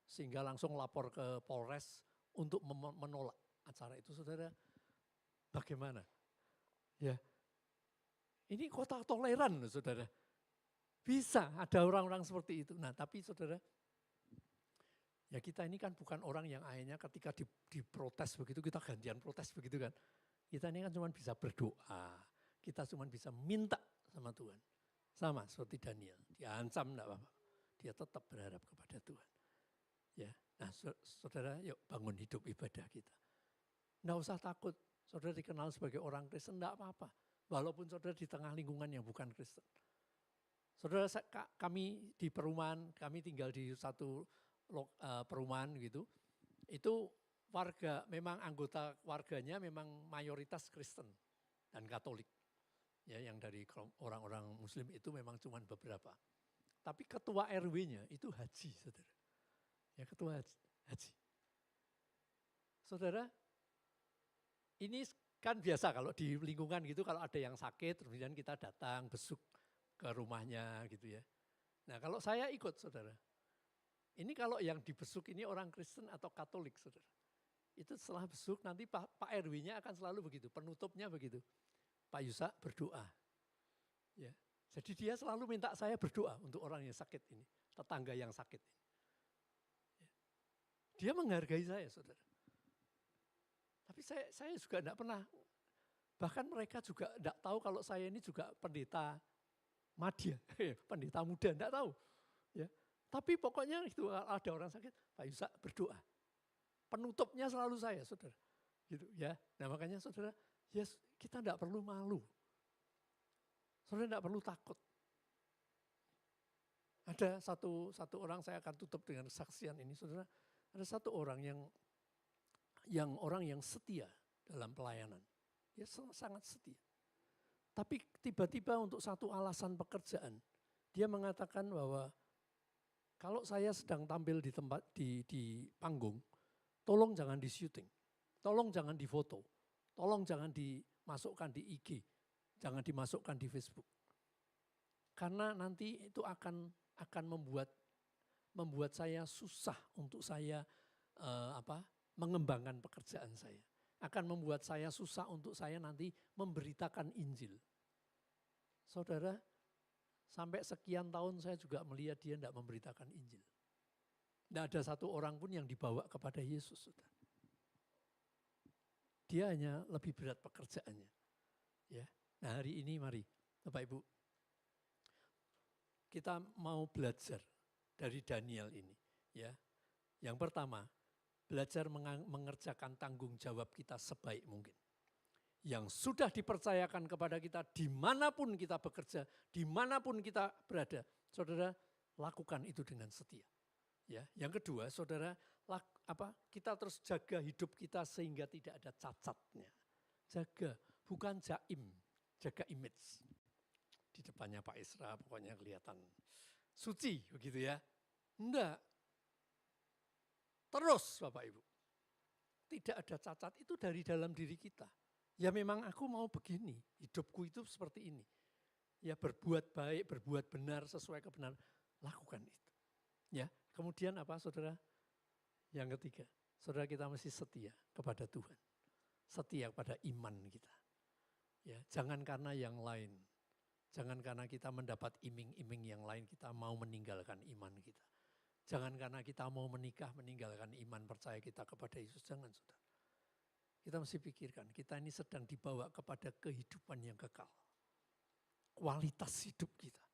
Sehingga langsung lapor ke Polres untuk menolak acara itu, saudara. Bagaimana? Ya, ini kota toleran, saudara. Bisa ada orang-orang seperti itu. Nah tapi saudara, ya kita ini kan bukan orang yang akhirnya ketika diprotes begitu, kita gantian protes begitu kan. Kita ini kan cuma bisa berdoa, kita cuma bisa minta sama Tuhan. Sama seperti Daniel, diancam enggak apa-apa. Dia tetap berharap kepada Tuhan. Ya, nah saudara yuk bangun hidup ibadah kita. Enggak usah takut, saudara dikenal sebagai orang Kristen, enggak apa-apa. Walaupun saudara di tengah lingkungan yang bukan Kristen. Saudara, kami di perumahan, kami tinggal di satu perumahan gitu, itu warga, memang anggota warganya memang mayoritas Kristen dan Katolik. Ya, yang dari orang-orang Muslim itu memang cuma beberapa. Tapi ketua RW-nya itu haji, saudara. Ya, ketua haji. Saudara, ini kan biasa kalau di lingkungan gitu, kalau ada yang sakit, kemudian kita datang besuk ke rumahnya gitu ya. Nah kalau saya ikut, saudara. Ini kalau yang dibesuk ini orang Kristen atau Katolik, saudara. Itu setelah besuk nanti Pak RW-nya akan selalu begitu, penutupnya begitu. Pak Yusa berdoa. Ya. Jadi dia selalu minta saya berdoa untuk orang yang sakit ini, tetangga yang sakit ini. Ya. Dia menghargai saya, saudara. Tapi saya juga enggak pernah, bahkan mereka juga enggak tahu kalau saya ini juga pendeta madya, pendeta muda, enggak tahu. Ya. Tapi pokoknya itu ada orang sakit, Pak Yusa berdoa. Penutupnya selalu saya, saudara. Gitu ya. Nah makanya saudara, ya kita enggak perlu malu. Saudara enggak perlu takut. Ada satu orang, saya akan tutup dengan kesaksian ini, saudara. Ada satu orang yang setia dalam pelayanan. Dia sangat setia. Tapi tiba-tiba untuk satu alasan pekerjaan, dia mengatakan bahwa kalau saya sedang tampil di tempat di panggung, tolong jangan di syuting, tolong jangan difoto, tolong jangan dimasukkan di IG, jangan dimasukkan di Facebook. Karena nanti itu akan membuat saya susah untuk saya mengembangkan pekerjaan saya. Akan membuat saya susah untuk saya nanti memberitakan Injil. Saudara, sampai sekian tahun saya juga melihat dia tidak memberitakan Injil. Tidak ada satu orang pun yang dibawa kepada Yesus. Saudara. Dia hanya lebih berat pekerjaannya. Ya. Nah hari ini mari Bapak Ibu, kita mau belajar dari Daniel ini. Ya. Yang pertama, belajar mengerjakan tanggung jawab kita sebaik mungkin. Yang sudah dipercayakan kepada kita dimanapun kita bekerja, dimanapun kita berada. Saudara, lakukan itu dengan setia. Ya, yang kedua, saudara, kita terus jaga hidup kita sehingga tidak ada cacatnya. Jaga, bukan jaim, jaga image. Di depannya Pak Isra pokoknya kelihatan suci begitu ya. Enggak. Terus Bapak Ibu, tidak ada cacat itu dari dalam diri kita. Ya memang aku mau begini, hidupku itu seperti ini. Ya berbuat baik, berbuat benar sesuai kebenaran, lakukan itu. Ya, kemudian apa saudara? Yang ketiga, saudara kita mesti setia kepada Tuhan. Setia kepada iman kita. Ya, jangan karena yang lain. Jangan karena kita mendapat iming-iming yang lain kita mau meninggalkan iman kita. Jangan karena kita mau menikah meninggalkan iman percaya kita kepada Yesus. Jangan saudara. Kita mesti pikirkan, kita ini sedang dibawa kepada kehidupan yang kekal. Kualitas hidup kita.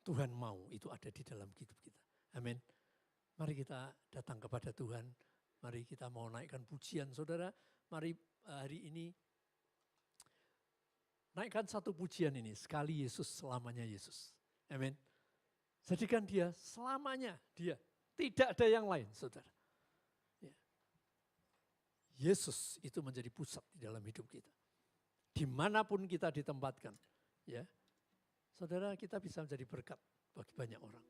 Tuhan mau itu ada di dalam hidup kita. Amin. Mari kita datang kepada Tuhan. Mari kita mau naikkan pujian. Saudara, mari hari ini naikkan satu pujian ini. Sekali Yesus, selamanya Yesus. Amin. Jadikan dia selamanya dia. Tidak ada yang lain, saudara. Ya. Yesus itu menjadi pusat di dalam hidup kita. Dimanapun kita ditempatkan. Ya, saudara, kita bisa menjadi berkat bagi banyak orang.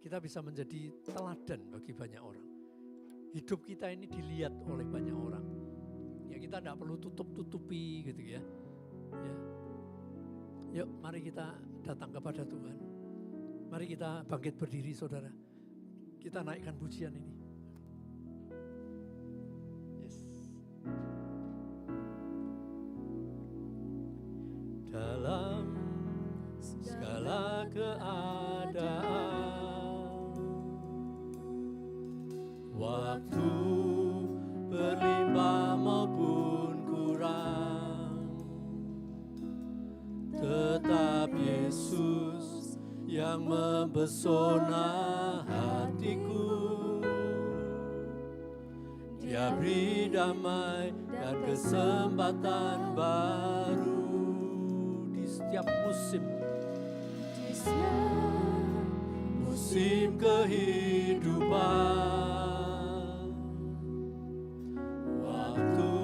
Kita bisa menjadi teladan bagi banyak orang. Hidup kita ini dilihat oleh banyak orang. Ya kita tidak perlu tutup-tutupi gitu ya. Ya. Yuk mari kita datang kepada Tuhan. Mari kita bangkit berdiri saudara. Kita naikkan pujian ini. Yes. Dalam segala keadaan, waktu berlimpah maupun kurang, tetap Yesus yang mempesona hatiku. Dia beri damai dan kesempatan baru di setiap musim. Musim kehidupan, waktu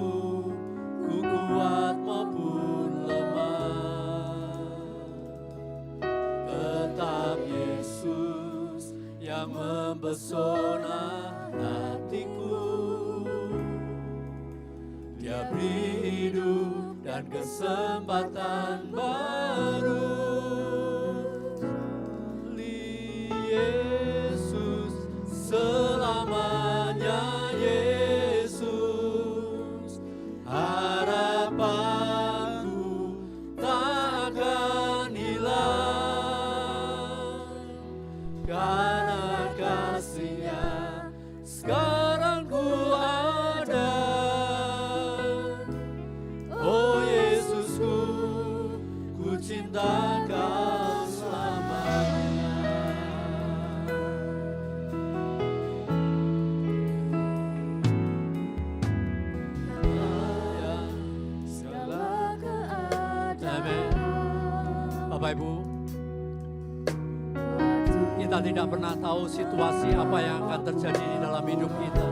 ku kuat maupun lemah, tetap Yesus yang mempesona hatiku. Dia beri hidup dan kesempatan baru. Yesus, selamanya Yesus, harapanku tak akan hilang, karena kasih-Nya sekarang ku ada. Oh Yesusku, ku cinta Kau selamanya. Bapak Ibu, kita tidak pernah tahu situasi apa yang akan terjadi di dalam hidup kita.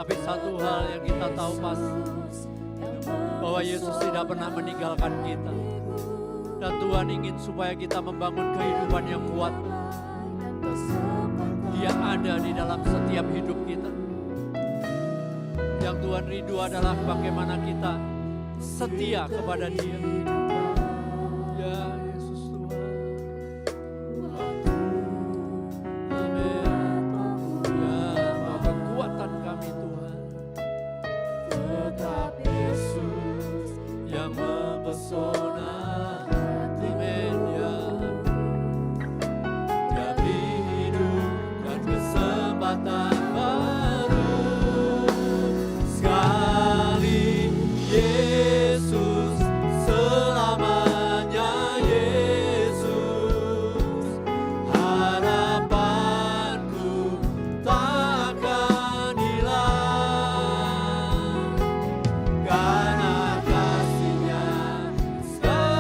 Tapi satu hal yang kita tahu pasti, bahwa Yesus tidak pernah meninggalkan kita. Dan Tuhan ingin supaya kita membangun kehidupan yang kuat. Dia ada di dalam setiap hidup kita. Yang Tuhan rindu adalah bagaimana kita setia kepada Dia. Ya Yesus Tuhan. Amin. Ya kekuatan kami Tuhan. Tetap Yesus yang mempesona. Amin ya. Dia beri hidup dan kesempatan baru. Sekali Yesus, selamanya Yesus, harapanku tak akan hilang, karena kasih-Nya sekarang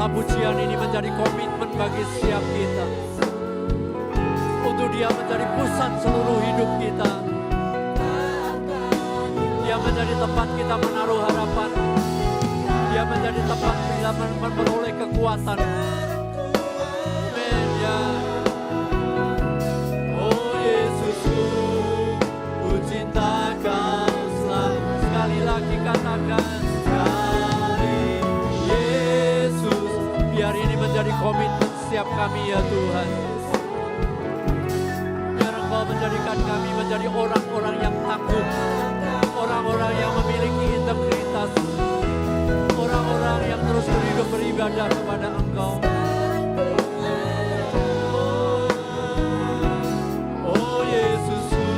Biarlah pujian ini menjadi komitmen bagi setiap kita. Untuk Dia menjadi pusat seluruh hidup kita. Dia menjadi tempat kita menaruh harapan. Dia menjadi tempat kita memperoleh kekuatan. Amin ya. Oh Yesusku, ku cinta Kau selalu. Sekali lagi katakan, sekali Yesus. Biar ini menjadi komitmen setiap kami ya Tuhan. Biar Engkau menjadikan kami menjadi orang-orang yang tangguh. Orang-orang yang memiliki integritas. Orang-orang yang terus berhidup beribadah kepada Engkau. Oh Yesusku,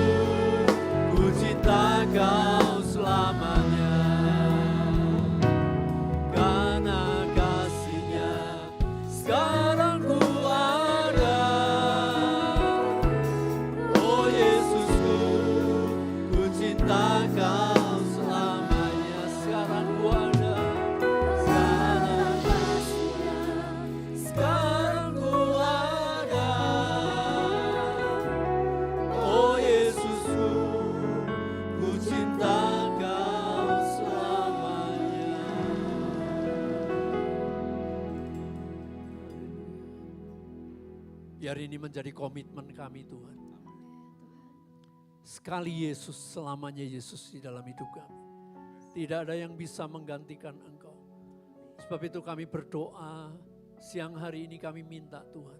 ku cinta Kau selamanya. Karena kasih-Nya sekarang ku ada. Oh Yesusku, ku cinta Kau selamanya. Sekarang ku ada. Sekarang ku ada. Oh Yesusku, ku cinta Kau selamanya. Biar ini menjadi komitmen kami Tuhan. Sekali Yesus, selamanya Yesus di dalam hidup kami. Tidak ada yang bisa menggantikan Engkau. Sebab itu kami berdoa, siang hari ini kami minta Tuhan.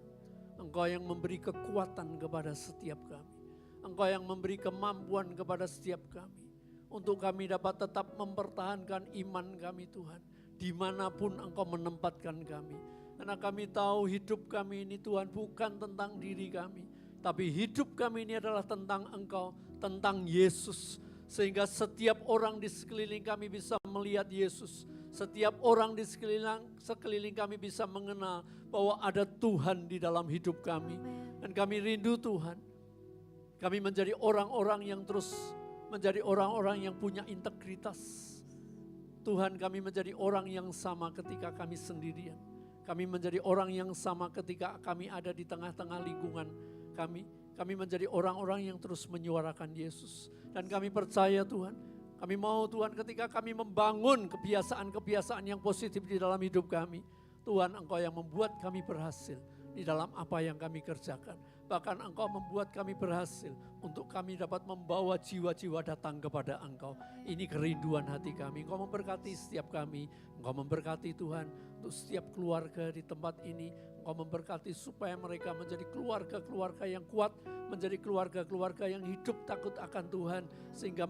Engkau yang memberi kekuatan kepada setiap kami. Engkau yang memberi kemampuan kepada setiap kami. Untuk kami dapat tetap mempertahankan iman kami Tuhan. Dimanapun Engkau menempatkan kami. Karena kami tahu hidup kami ini Tuhan bukan tentang diri kami. Tapi hidup kami ini adalah tentang Engkau, tentang Yesus. Sehingga setiap orang di sekeliling kami bisa melihat Yesus. Setiap orang di sekeliling kami bisa mengenal bahwa ada Tuhan di dalam hidup kami. Dan kami rindu Tuhan. Kami menjadi orang-orang yang terus menjadi orang-orang yang punya integritas. Tuhan, kami menjadi orang yang sama ketika kami sendirian. Kami menjadi orang yang sama ketika kami ada di tengah-tengah lingkungan kami. Kami menjadi orang-orang yang terus menyuarakan Yesus. Dan kami percaya Tuhan, kami mau Tuhan ketika kami membangun kebiasaan-kebiasaan yang positif di dalam hidup kami. Tuhan, Engkau yang membuat kami berhasil di dalam apa yang kami kerjakan. Bahkan Engkau membuat kami berhasil untuk kami dapat membawa jiwa-jiwa datang kepada Engkau. Ini kerinduan hati kami. Engkau memberkati setiap kami. Engkau memberkati Tuhan untuk setiap keluarga di tempat ini. Engkau memberkati supaya mereka menjadi keluarga-keluarga yang kuat, menjadi keluarga-keluarga yang hidup takut akan Tuhan, sehingga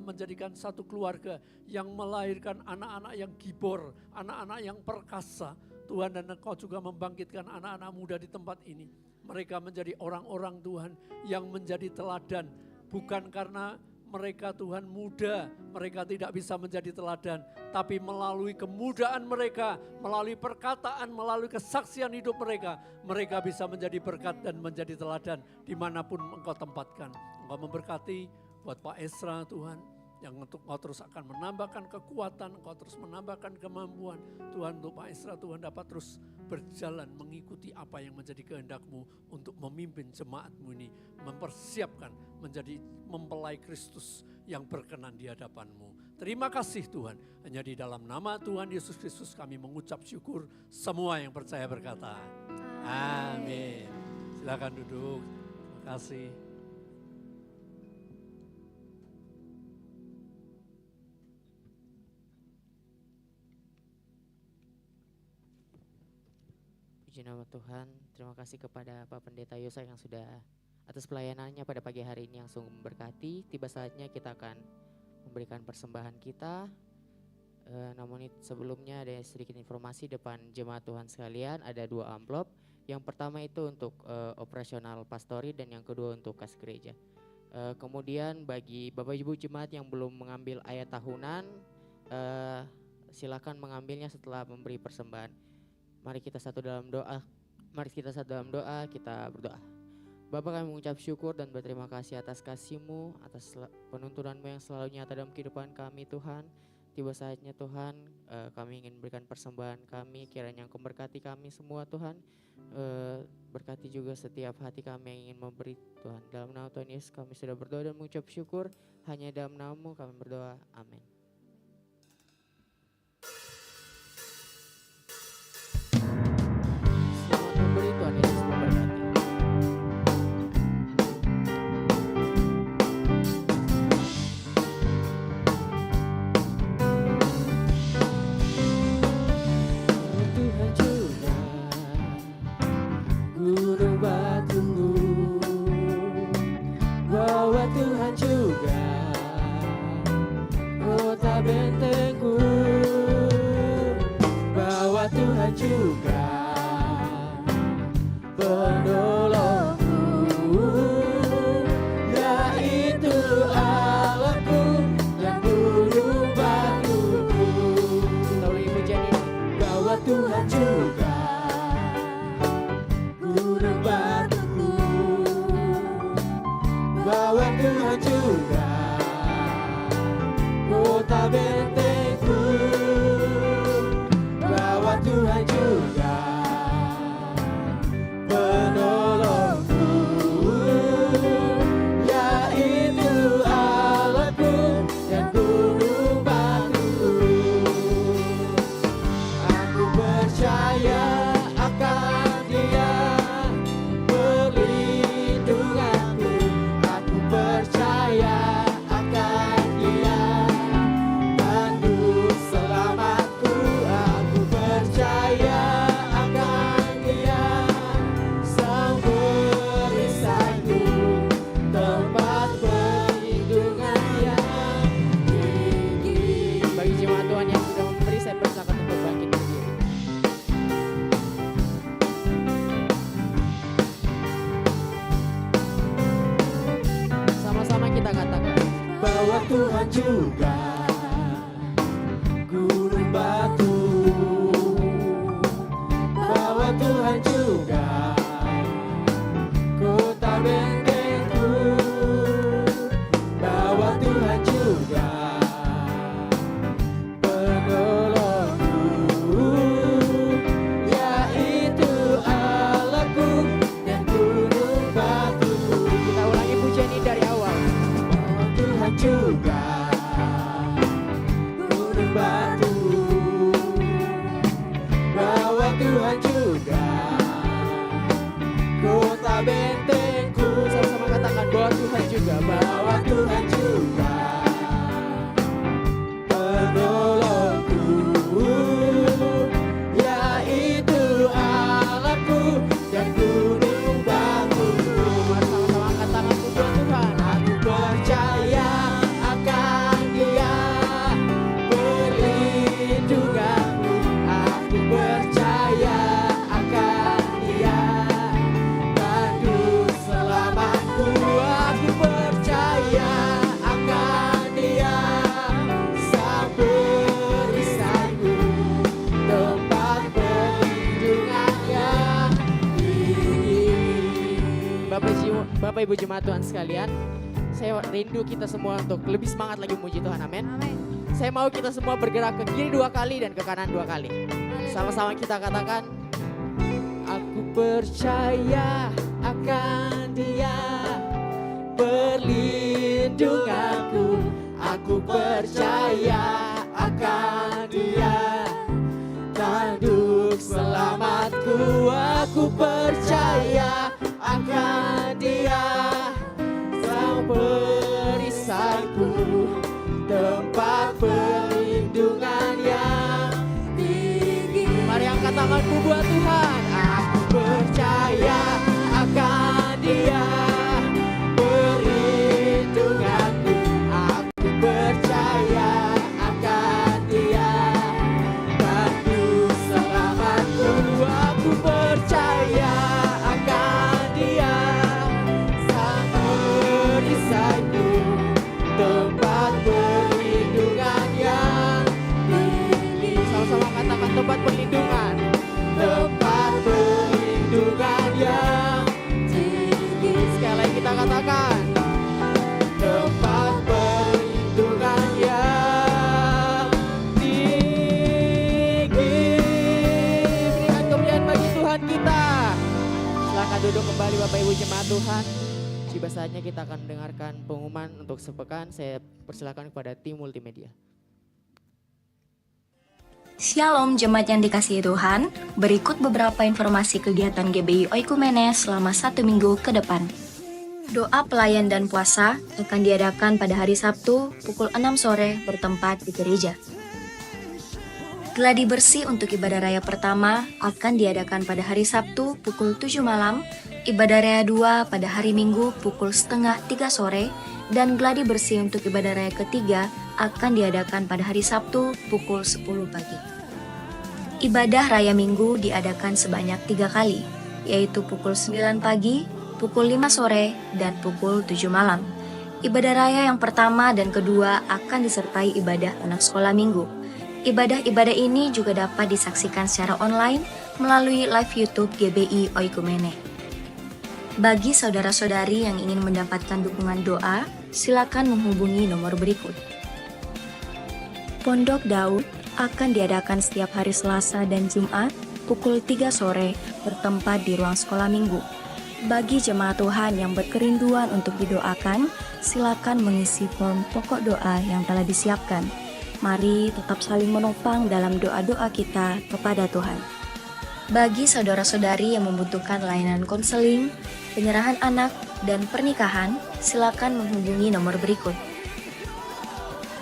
menjadikan satu keluarga yang melahirkan anak-anak yang gibor, anak-anak yang perkasa. Tuhan, dan Engkau juga membangkitkan anak-anak muda di tempat ini. Mereka menjadi orang-orang Tuhan yang menjadi teladan, bukan karena mereka Tuhan muda, mereka tidak bisa menjadi teladan. Tapi melalui kemudaan mereka, melalui perkataan, melalui kesaksian hidup mereka, mereka bisa menjadi berkat dan menjadi teladan dimanapun Engkau tempatkan. Engkau memberkati buat Pak Esra Tuhan, yang untuk Engkau terus akan menambahkan kekuatan, Engkau terus menambahkan kemampuan. Tuhan, untuk Pak Esra Tuhan dapat terus berjalan mengikuti apa yang menjadi kehendak-Mu untuk memimpin jemaat-Mu ini, mempersiapkan menjadi mempelai Kristus yang berkenan di hadapan-Mu. Terima kasih Tuhan, hanya di dalam nama Tuhan Yesus Kristus kami mengucap syukur. Semua yang percaya berkata, amin. Silakan duduk, terima kasih. Puji nama Tuhan, terima kasih kepada Pak Pendeta Yosa yang sudah atas pelayanannya pada pagi hari ini yang sungguh memberkati. Tiba saatnya kita akan memberikan persembahan kita. Namun sebelumnya ada sedikit informasi depan jemaat Tuhan sekalian, ada 2 amplop. Yang pertama itu untuk operasional pastori dan yang kedua untuk kas gereja. Kemudian bagi Bapak Ibu jemaat yang belum mengambil ayat tahunan, silakan mengambilnya setelah memberi persembahan. Mari kita satu dalam doa, kita berdoa. Bapa, kami mengucap syukur dan berterima kasih atas kasih-Mu, atas penuntunanmu yang selalu nyata dalam kehidupan kami Tuhan. tiba saatnya Tuhan, kami ingin berikan persembahan kami, kiranya Engkau berkati kami semua Tuhan. Berkati juga setiap hati kami yang ingin memberi Tuhan. Dalam nama Tuhan Yesus kami sudah berdoa dan mengucap syukur. Hanya dalam nama-Mu kami berdoa. Amin. Selamat memberi, Tuhan Yesus memberkati. Tuhan juga gunung batuku, bahwa Tuhan juga kota bentengku, bahwa Tuhan juga penolongku, yaitu Allahku dan gunung batuku. Kita ulangi pujian ini. Bahwa Tuhan juga gunung batuku, bahwa Tuhan juga kota bentengku, bahwa Tuhan juga penolongku, yaitu Allahku dan gunung batuku. Aku percaya akan Dia perlindunganku. Aku percaya akan Dia tanduk selamatku. Aku percaya akan Dia sang perisaiku, tempat perlindungan yang tinggi. Bagi jemaat Tuhan yang sudah memberi, saya persilakan untuk bangkit berdiri. Sama-sama kita katakan bahwa Tuhan juga gunung batu, bahwa Tuhan juga kota bentengku, bahwa Tuhan juga penolongku, yaitu Allahku dan gunung batuku. Kita ulangi pujian ini dari awal. Bahwa Tuhan juga gunung batu, bahwa Tuhan juga kota bentengku. Sama-sama katakan bahwa Tuhan juga, bahwa Tuhan juga penolongku, yaitu Allahku dan gunung batuku. Mari sama-sama angkat tanganku buat Tuhan. Aku percaya akan Dia perlindunganku. Aku percaya akan Dia tanduk selamatku. Aku percaya akan Dia sang perisaiku, tempat perlindungan yang tinggi. Bapak Ibu jemaat Tuhan sekalian, saya rindu kita semua untuk lebih semangat lagi memuji Tuhan. Amin. Saya mau kita semua bergerak ke kiri 2 kali dan ke kanan 2 kali. Sama-sama kita katakan, aku percaya akan Dia perlindunganku. Aku percaya akan Dia tanduk selamatku. Aku percaya akan Dia sang perisaiku, tempat perlindungan yang tinggi. Mari angkat tanganku buat Tuhan. Aku percaya akan Dia perlindunganku. Aku percaya akan Dia tanduk selamatku. Aku percaya akan Dia sang perisaiku, tempat perlindungan yang tinggi. Sama-sama katakan tempat perlindungan, tempat Tuhan. Tiba saatnya kita akan mendengarkan pengumuman untuk sepekan. Saya persilakan kepada tim multimedia. Shalom jemaat yang dikasihi Tuhan, berikut beberapa informasi kegiatan GBI Oikumene selama 1 minggu ke depan. Doa pelayan dan puasa akan diadakan pada hari Sabtu pukul 6 sore bertempat di gereja. Gladi bersih untuk ibadah raya pertama akan diadakan pada hari Sabtu pukul 7 malam, ibadah raya 2 pada hari Minggu pukul setengah 3 sore, dan gladi bersih untuk ibadah raya ketiga akan diadakan pada hari Sabtu pukul 10 pagi. Ibadah raya Minggu diadakan sebanyak 3 kali, yaitu pukul 9 pagi, pukul 5 sore, dan pukul 7 malam. Ibadah raya yang pertama dan kedua akan disertai ibadah anak sekolah minggu. Ibadah-ibadah ini juga dapat disaksikan secara online melalui live YouTube GBI Oikumene. Bagi saudara-saudari yang ingin mendapatkan dukungan doa, silakan menghubungi nomor berikut. Pondok Daud akan diadakan setiap hari Selasa dan Jumat pukul 3 sore bertempat di ruang sekolah minggu. Bagi jemaat Tuhan yang berkerinduan untuk didoakan, silakan mengisi form pokok doa yang telah disiapkan. Mari tetap saling menopang dalam doa-doa kita kepada Tuhan. Bagi saudara-saudari yang membutuhkan layanan konseling, penyerahan anak, dan pernikahan, silakan menghubungi nomor berikut.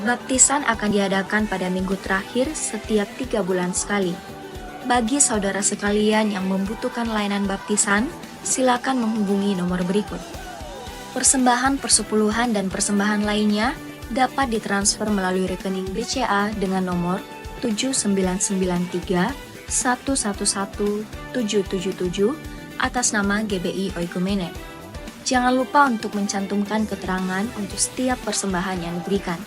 Baptisan akan diadakan pada minggu terakhir setiap 3 bulan sekali. Bagi saudara sekalian yang membutuhkan layanan baptisan, silakan menghubungi nomor berikut. Persembahan persepuluhan dan persembahan lainnya dapat ditransfer melalui rekening BCA dengan nomor 7993 111 777 atas nama GBI Oikumene. Jangan lupa untuk mencantumkan keterangan untuk setiap persembahan yang diberikan.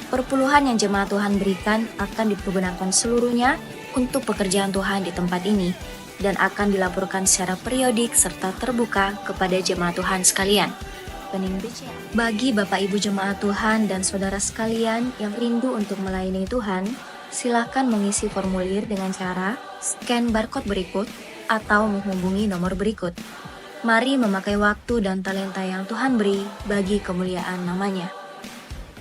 Perpuluhan yang jemaat Tuhan berikan akan dipergunakan seluruhnya untuk pekerjaan Tuhan di tempat ini dan akan dilaporkan secara periodik serta terbuka kepada jemaat Tuhan sekalian. Bagi Bapak Ibu jemaat Tuhan dan saudara sekalian yang rindu untuk melayani Tuhan, silakan mengisi formulir dengan cara scan barcode berikut atau menghubungi nomor berikut. Mari memakai waktu dan talenta yang Tuhan beri bagi kemuliaan namanya.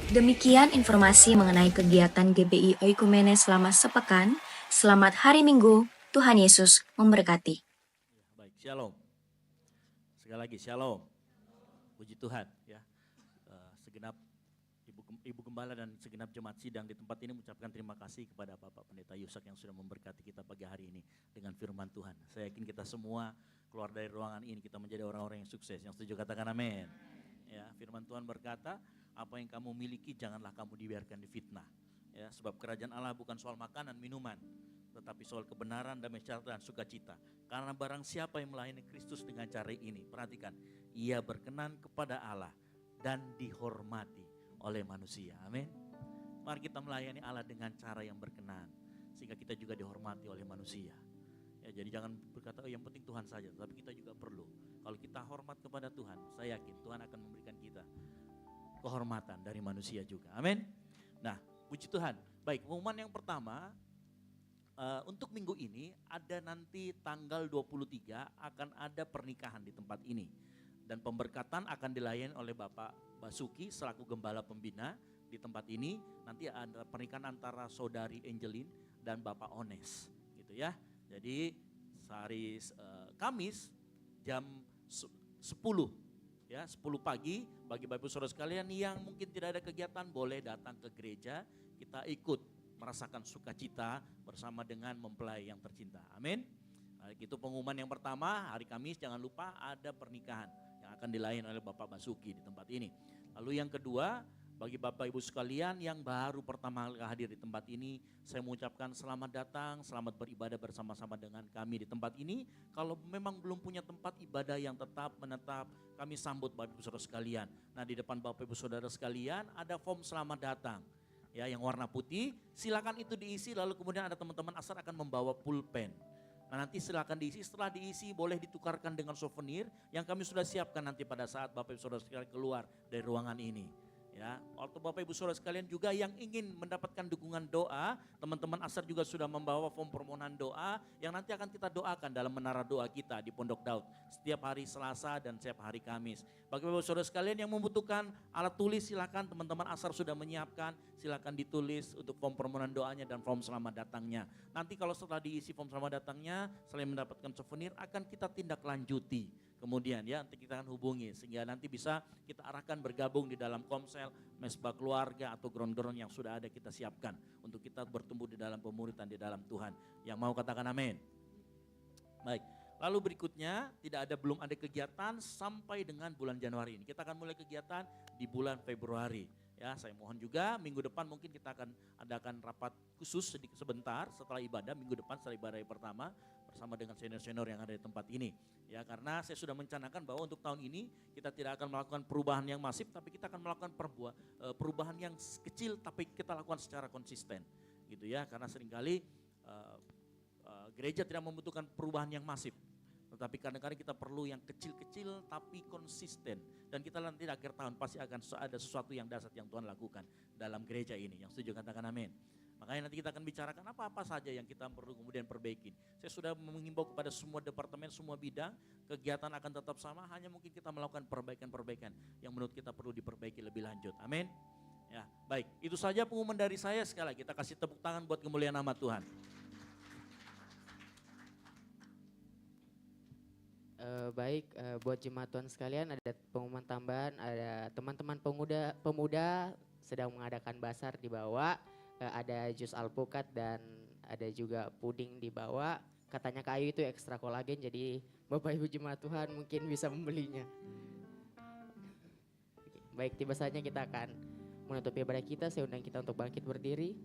Demikian informasi mengenai kegiatan GBI Oikumene selama sepekan. Selamat hari Minggu, Tuhan Yesus memberkati. Baik, shalom. Sekali lagi, shalom. Puji Tuhan ya. Segenap Ibu Gembala dan segenap jemaat sidang di tempat ini mengucapkan terima kasih kepada Bapak Pendeta Yusak yang sudah memberkati kita pagi hari ini dengan firman Tuhan. Saya yakin kita semua keluar dari ruangan ini kita menjadi orang-orang yang sukses. Yang setuju katakan amin. Ya, firman Tuhan berkata, apa yang kamu miliki janganlah kamu dibiarkan difitnah. Ya, sebab kerajaan Allah bukan soal makanan, minuman, tetapi soal kebenaran, damai sejahtera, dan sukacita. Karena barang siapa yang melayani Kristus dengan cara ini, perhatikan, ia berkenan kepada Allah dan dihormati oleh manusia. Amin. Mari kita melayani Allah dengan cara yang berkenan, sehingga kita juga dihormati oleh manusia. Ya, jadi jangan berkata, oh yang penting Tuhan saja, tapi kita juga perlu. Kalau kita hormat kepada Tuhan, saya yakin Tuhan akan memberikan kita kehormatan dari manusia juga. Amin. Nah, puji Tuhan. Baik, pengumuman yang pertama, untuk minggu ini ada nanti tanggal 23 akan ada pernikahan di tempat ini. Dan pemberkatan akan dilayani oleh Bapak Basuki selaku gembala pembina di tempat ini. Nanti ada pernikahan antara saudari Angelin dan Bapak Ones gitu ya. Jadi hari Kamis jam 10 ya, 10 pagi bagi Bapak Ibu Saudara sekalian yang mungkin tidak ada kegiatan boleh datang ke gereja, kita ikut merasakan sukacita bersama dengan mempelai yang tercinta. Amin. Itu pengumuman yang pertama, hari Kamis jangan lupa ada pernikahan yang akan dilayani oleh Bapak Basuki di tempat ini. Lalu yang kedua, bagi Bapak Ibu sekalian yang baru pertama kali hadir di tempat ini, saya mengucapkan selamat datang, selamat beribadah bersama-sama dengan kami di tempat ini. Kalau memang belum punya tempat ibadah yang tetap menetap, kami sambut Bapak Ibu Saudara sekalian. Nah, di depan Bapak Ibu Saudara sekalian ada form selamat datang. Ya, yang warna putih, silakan itu diisi, lalu kemudian ada teman-teman asar akan membawa pulpen. Nah, nanti silakan diisi, setelah diisi boleh ditukarkan dengan souvenir yang kami sudah siapkan nanti pada saat Bapak Ibu Saudara sekalian keluar dari ruangan ini. Ya, Ya, waktu Bapak Ibu Saudara sekalian juga yang ingin mendapatkan dukungan doa, teman-teman Asar juga sudah membawa form permohonan doa yang nanti akan kita doakan dalam menara doa kita di Pondok Daud setiap hari Selasa dan setiap hari Kamis. Bagi Bapak Ibu Saudara sekalian yang membutuhkan alat tulis, silakan teman-teman Asar sudah menyiapkan, silakan ditulis untuk form permohonan doanya dan form selamat datangnya. Nanti kalau setelah diisi form selamat datangnya, selain mendapatkan souvenir akan kita tindak lanjuti. Kemudian ya nanti kita akan hubungi sehingga nanti bisa kita arahkan bergabung di dalam komsel, mesbah keluarga atau ground-ground yang sudah ada kita siapkan untuk kita bertumbuh di dalam pemuritan di dalam Tuhan. Yang mau katakan amin. Baik, lalu berikutnya belum ada kegiatan sampai dengan bulan Januari ini. Kita akan mulai kegiatan di bulan Februari. Ya, saya mohon juga minggu depan mungkin kita akan adakan rapat khusus sedikit sebentar setelah ibadah, minggu depan setelah ibadah yang pertama bersama dengan senior-senior yang ada di tempat ini. Ya, karena saya sudah mencanangkan bahwa untuk tahun ini kita tidak akan melakukan perubahan yang masif, tapi kita akan melakukan perubahan yang kecil tapi kita lakukan secara konsisten. Gitu ya, karena seringkali gereja tidak membutuhkan perubahan yang masif. Tetapi kadang-kadang kita perlu yang kecil-kecil tapi konsisten. Dan kita nanti di akhir tahun pasti akan ada sesuatu yang dahsyat yang Tuhan lakukan dalam gereja ini. Yang setuju katakan amin. Makanya nanti kita akan bicarakan apa-apa saja yang kita perlu kemudian perbaikin. Saya sudah mengimbau kepada semua departemen, semua bidang, kegiatan akan tetap sama, hanya mungkin kita melakukan perbaikan-perbaikan yang menurut kita perlu diperbaiki lebih lanjut. Amin. Ya, baik. Itu saja pengumuman dari saya. Sekali lagi kita kasih tepuk tangan buat kemuliaan nama Tuhan. Buat jemaat Tuhan sekalian ada pengumuman tambahan, ada teman-teman pemuda sedang mengadakan basar di bawah, ada jus alpukat dan ada juga puding di bawah. Katanya kayu itu ekstra kolagen, jadi Bapak Ibu jemaat Tuhan mungkin bisa membelinya. Baik, tiba saatnya kita akan menutup ibadah kita. Saya undang kita untuk bangkit berdiri.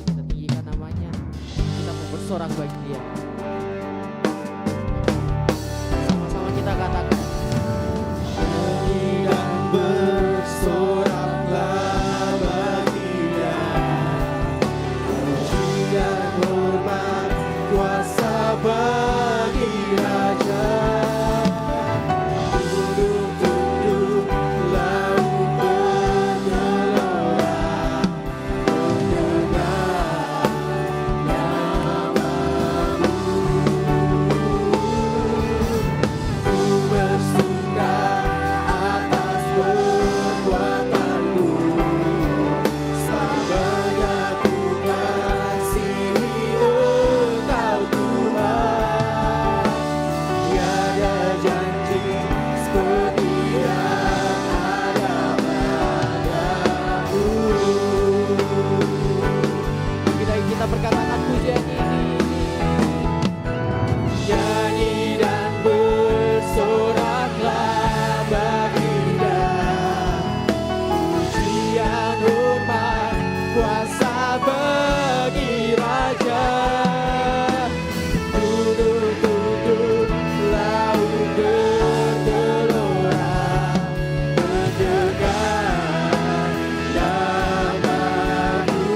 Kita tinggikan namanya, kita mau bersorak bagi Dia. Sama-sama kita katakan. Bersoraklah bagi Dia, pujian hormat kuasa bagi Raja. Gunung tunduk, laut bergelora, mendengar namamu. Ku bersuka atas perbuatanmu, selamanya ku kasihi Engkau Tuhan. Tiada janji seperti yang ada padamu. Kita perkatakan pujian ini. Nyanyi dan bersoraklah bagi Dia, pujian hormat kuasa bagi Raja. Gunung tunduk, laut bergelora, mendengar namamu.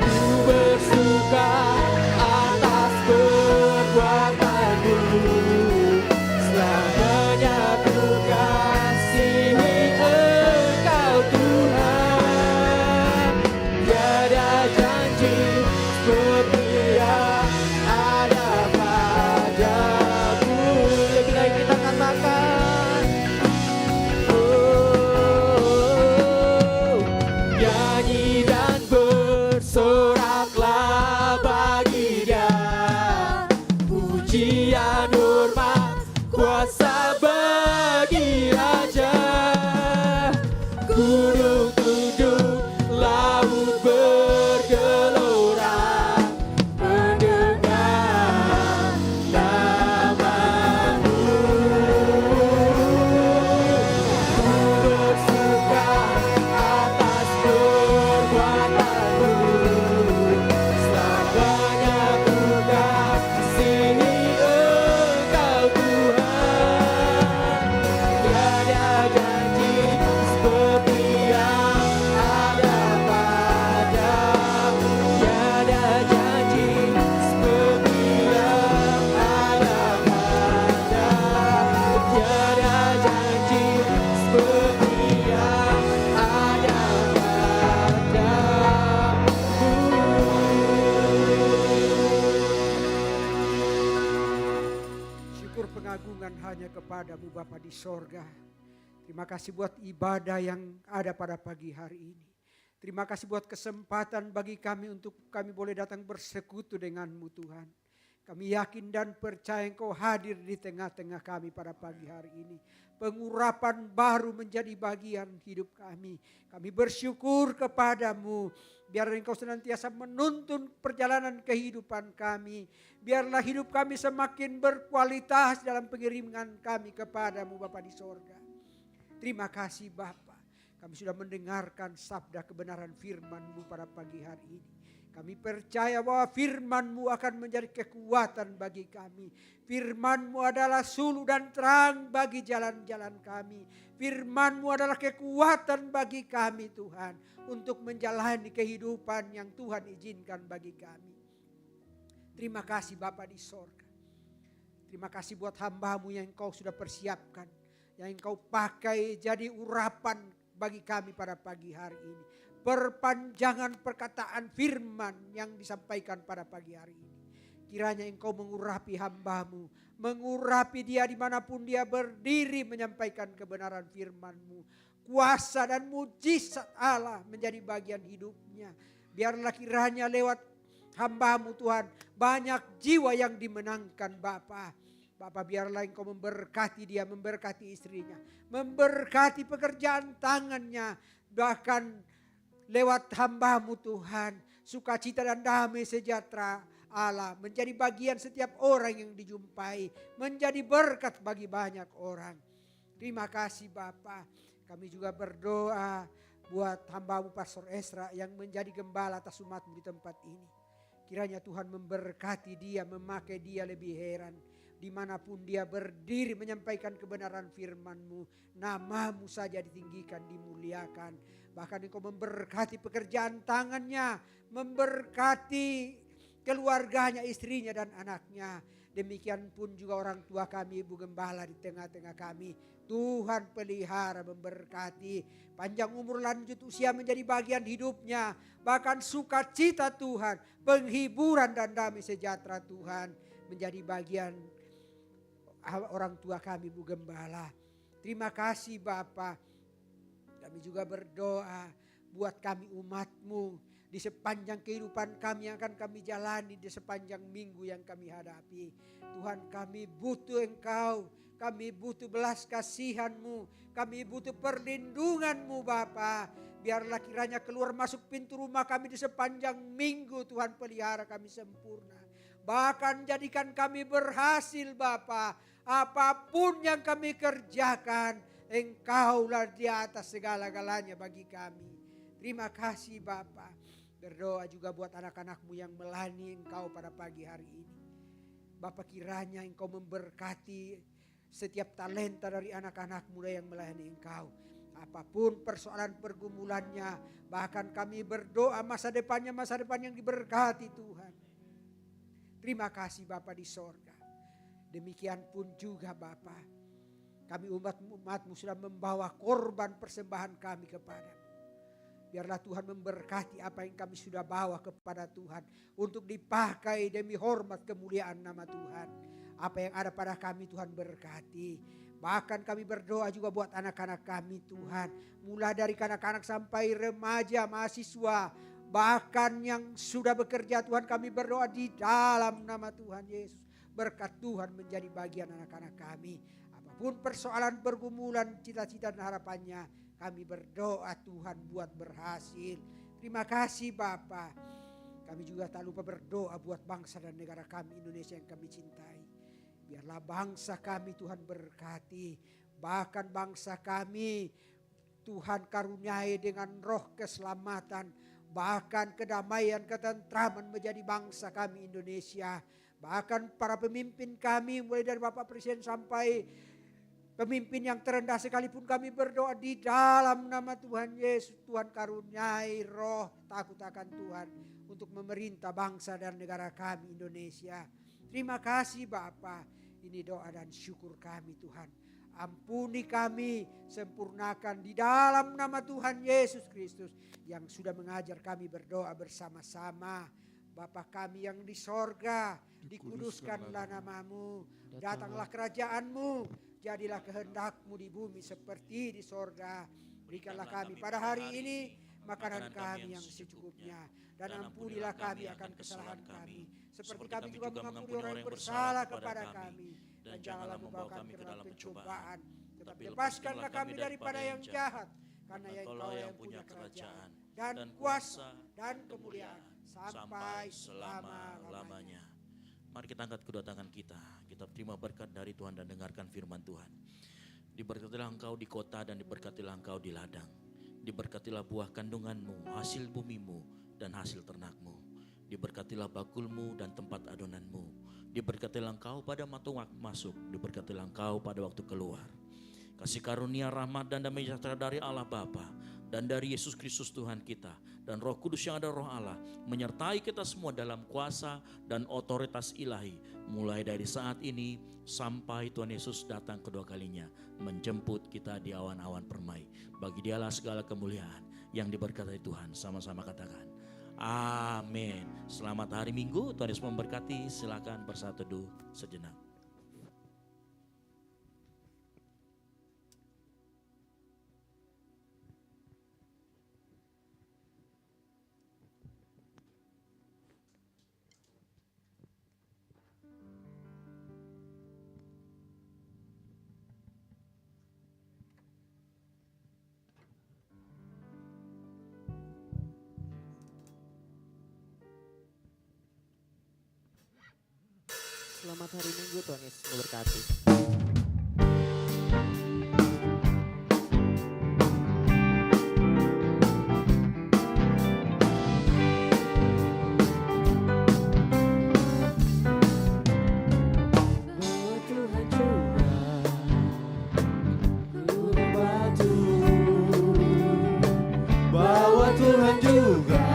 Ku bersuka atas perbuatanmu, selamanya ku kasihi Engkau Tuhan. Tiada janji seperti yang ada padamu. Lebih baik kita katakan. Nyanyi dan bersoraklah bagi Dia, pujian hormat kuasa bagi Raja. Gunung tunduk, laut bergelora, mendengar namamu. Ku bersuka atas perbuatanmu, selamanya ku kasihi Engkau Tuhan. perlindungan hanya kepadamu Bapa di sorga. Terima kasih buat ibadah yang ada pada pagi hari ini. Terima kasih buat kesempatan bagi kami untuk kami boleh datang bersekutu denganmu Tuhan. Kami yakin dan percaya Engkau hadir di tengah-tengah kami pada pagi hari ini. Pengurapan baru menjadi bagian hidup kami. Kami bersyukur kepadamu. Biar Engkau senantiasa menuntun perjalanan kehidupan kami. Biarlah hidup kami semakin berkualitas dalam pengiriman kami kepadamu Bapa di sorga. Terima kasih Bapa. Kami sudah mendengarkan sabda kebenaran firman-Mu pada pagi hari ini. Kami percaya bahwa firman-Mu akan menjadi kekuatan bagi kami. Firman-Mu adalah suluh dan terang bagi jalan-jalan kami. Firman-Mu adalah kekuatan bagi kami Tuhan. Untuk menjalani kehidupan yang Tuhan izinkan bagi kami. Terima kasih Bapa di sorga. Terima kasih buat hamba-Mu yang Engkau sudah persiapkan. Yang Engkau pakai jadi urapan bagi kami pada pagi hari ini. Perpanjangan perkataan firman yang disampaikan pada pagi hari ini. Kiranya Engkau mengurapi hamba-Mu. Mengurapi dia dimanapun dia berdiri menyampaikan kebenaran firman-Mu. Kuasa dan mujizat Allah menjadi bagian hidupnya. Biarlah kiranya lewat hamba-Mu Tuhan banyak jiwa yang dimenangkan Bapa. Bapa biarlah Engkau memberkati dia, memberkati istrinya. Memberkati pekerjaan tangannya. Bahkan lewat hamba-Mu Tuhan. Sukacita dan damai sejahtera Allah menjadi bagian setiap orang yang dijumpai. Menjadi berkat bagi banyak orang. Terima kasih Bapa. Kami juga berdoa buat hamba-Mu Pastor Esra yang menjadi gembala atas umat-Mu di tempat ini. Kiranya Tuhan memberkati dia, memakai dia lebih heran. Dimanapun dia berdiri menyampaikan kebenaran firman-Mu. Nama-Mu saja ditinggikan, dimuliakan. Bahkan Engkau memberkati pekerjaan tangannya. Memberkati keluarganya, istrinya dan anaknya. Demikian pun juga orang tua kami, Ibu Gembala di tengah-tengah kami. Tuhan pelihara, memberkati. Panjang umur, lanjut usia menjadi bagian hidupnya. Bahkan sukacita Tuhan, penghiburan dan damai sejahtera Tuhan menjadi bagian orang tua kami Bu Gembala. Terima kasih Bapa. Kami juga berdoa buat kami umat-Mu di sepanjang kehidupan kami yang akan kami jalani di sepanjang minggu yang kami hadapi. Tuhan kami butuh Engkau. Kami butuh belas kasihan-Mu. Kami butuh perlindungan-Mu Bapa. Biarlah kiranya keluar masuk pintu rumah kami di sepanjang minggu Tuhan pelihara kami sempurna. Bahkan jadikan kami berhasil Bapa. Apapun yang kami kerjakan, Engkaulah di atas segala-galanya bagi kami. Terima kasih Bapa. Berdoa juga buat anak-anak-Mu yang melayani Engkau pada pagi hari ini. Bapa kiranya Engkau memberkati setiap talenta dari anak-anak muda yang melayani Engkau. Apapun persoalan pergumulannya, bahkan kami berdoa masa depan yang diberkati Tuhan. Terima kasih Bapa di sorga. Demikian pun juga Bapa, kami umat-Mu sudah membawa korban persembahan kami kepada-Mu. Biarlah Tuhan memberkati apa yang kami sudah bawa kepada Tuhan. Untuk dipakai demi hormat kemuliaan nama Tuhan. Apa yang ada pada kami Tuhan berkati. Bahkan kami berdoa juga buat anak-anak kami Tuhan. Mulai dari kanak-kanak sampai remaja, mahasiswa. Bahkan yang sudah bekerja Tuhan kami berdoa di dalam nama Tuhan Yesus. Berkat Tuhan menjadi bagian anak-anak kami. Apapun persoalan pergumulan, cita-cita dan harapannya. Kami berdoa Tuhan buat berhasil. Terima kasih Bapa. Kami juga tak lupa berdoa buat bangsa dan negara kami Indonesia yang kami cintai. Biarlah bangsa kami Tuhan berkati. Bahkan bangsa kami Tuhan karuniai dengan roh keselamatan. Bahkan kedamaian, ketentraman menjadi bangsa kami Indonesia. Bahkan para pemimpin kami mulai dari Bapak Presiden sampai pemimpin yang terendah sekalipun kami berdoa di dalam nama Tuhan Yesus. Tuhan karuniai roh takut akan Tuhan untuk memerintah bangsa dan negara kami Indonesia. Terima kasih Bapa. Ini doa dan syukur kami Tuhan. Ampuni kami, sempurnakan di dalam nama Tuhan Yesus Kristus yang sudah mengajar kami berdoa bersama-sama. Bapa kami yang di sorga, dikuduskanlah namamu, datanglah kerajaanmu, jadilah kehendakmu di bumi seperti di sorga. Berikanlah kami pada hari ini makanan kami yang secukupnya, dan ampunilah kami akan kesalahan kami, seperti kami juga mengampuni orang yang bersalah kepada kami. Dan janganlah membawa kami ke dalam pencobaan, tetapi lepaskanlah kami daripada yang jahat, karena Engkau yang punya kerajaan dan kuasa dan kemuliaan sampai selama-lamanya. Mari kita angkat kedua tangan kita terima berkat dari Tuhan dan dengarkan firman Tuhan. Diberkatilah engkau di kota dan diberkatilah engkau di ladang. Diberkatilah buah kandunganmu, hasil bumimu dan hasil ternakmu. Diberkatilah bakulmu dan tempat adonanmu. Diberkatilah engkau pada waktu masuk, diberkatilah engkau pada waktu keluar. Kasih karunia, rahmat dan damai sejahtera dari Allah Bapa dan dari Yesus Kristus Tuhan kita dan Roh Kudus yang ada Roh Allah menyertai kita semua dalam kuasa dan otoritas ilahi mulai dari saat ini sampai Tuhan Yesus datang kedua kalinya menjemput kita di awan-awan permai. Bagi Dialah segala kemuliaan yang diberkati Tuhan. Sama-sama katakan amin. Selamat hari Minggu, Tuhan Yesus memberkati. Silakan bersatu teduh sejenak. Selamat hari Minggu, Tuhan Yesus memberkati. Bahwa Tuhan juga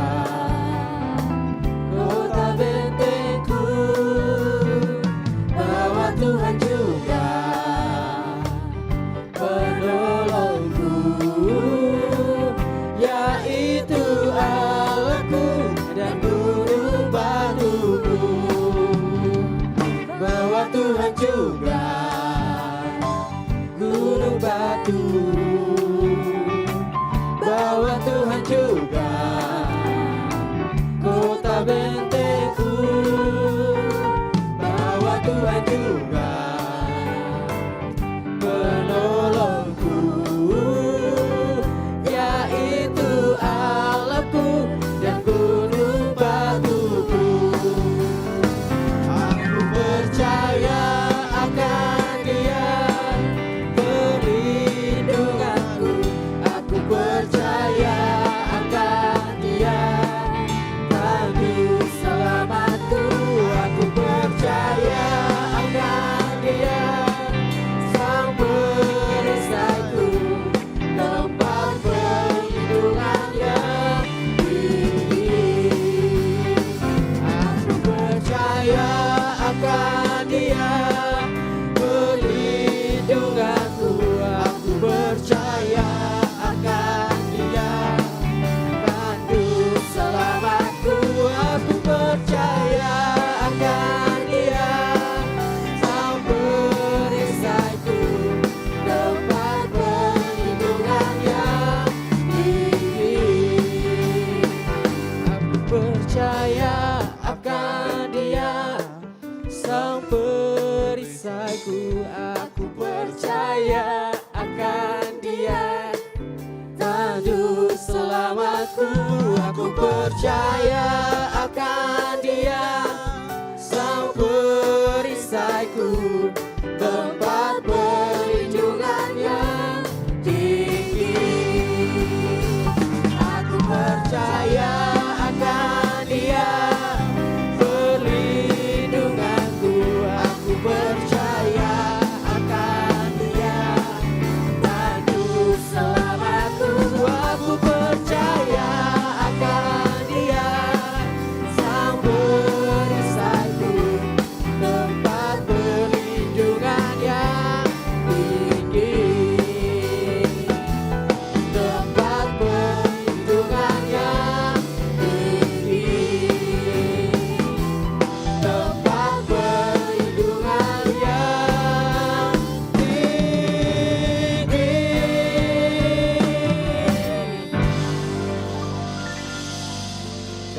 kota bentengku, bahwa Tuhan juga penolongku, yaitu Allahku dan gunung batuku. Bahwa Tuhan juga gunung batu, bahwa Tuhan juga kota bentengku, bahwa Tuhan juga penolongku, yaitu Allahku dan gunung batuku. Aku percaya akan Dia, perlindunganku. Aku percaya akan Dia, tangguh selamatku. Aku percaya akan Dia, sang perisaiku, tempat perlindungan yang tinggi. Aku percaya akan Dia, perlindunganku. Aku percaya akan Dia, tangguh selamatku. Aku percaya akan Dia, sang perisaiku, tempat perlindungan yang tinggi. Aku percaya akan Dia, sang perisaiku. Aku percaya akan Dia, tangguh selamatku. Aku percaya akan Dia, sang perisaiku, tempat perlindungan yang tinggi. Aku percaya akan Dia, perlindunganku. Aku percaya akan Dia, tangguh selamatku. Aku percaya akan Dia,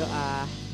berdoa.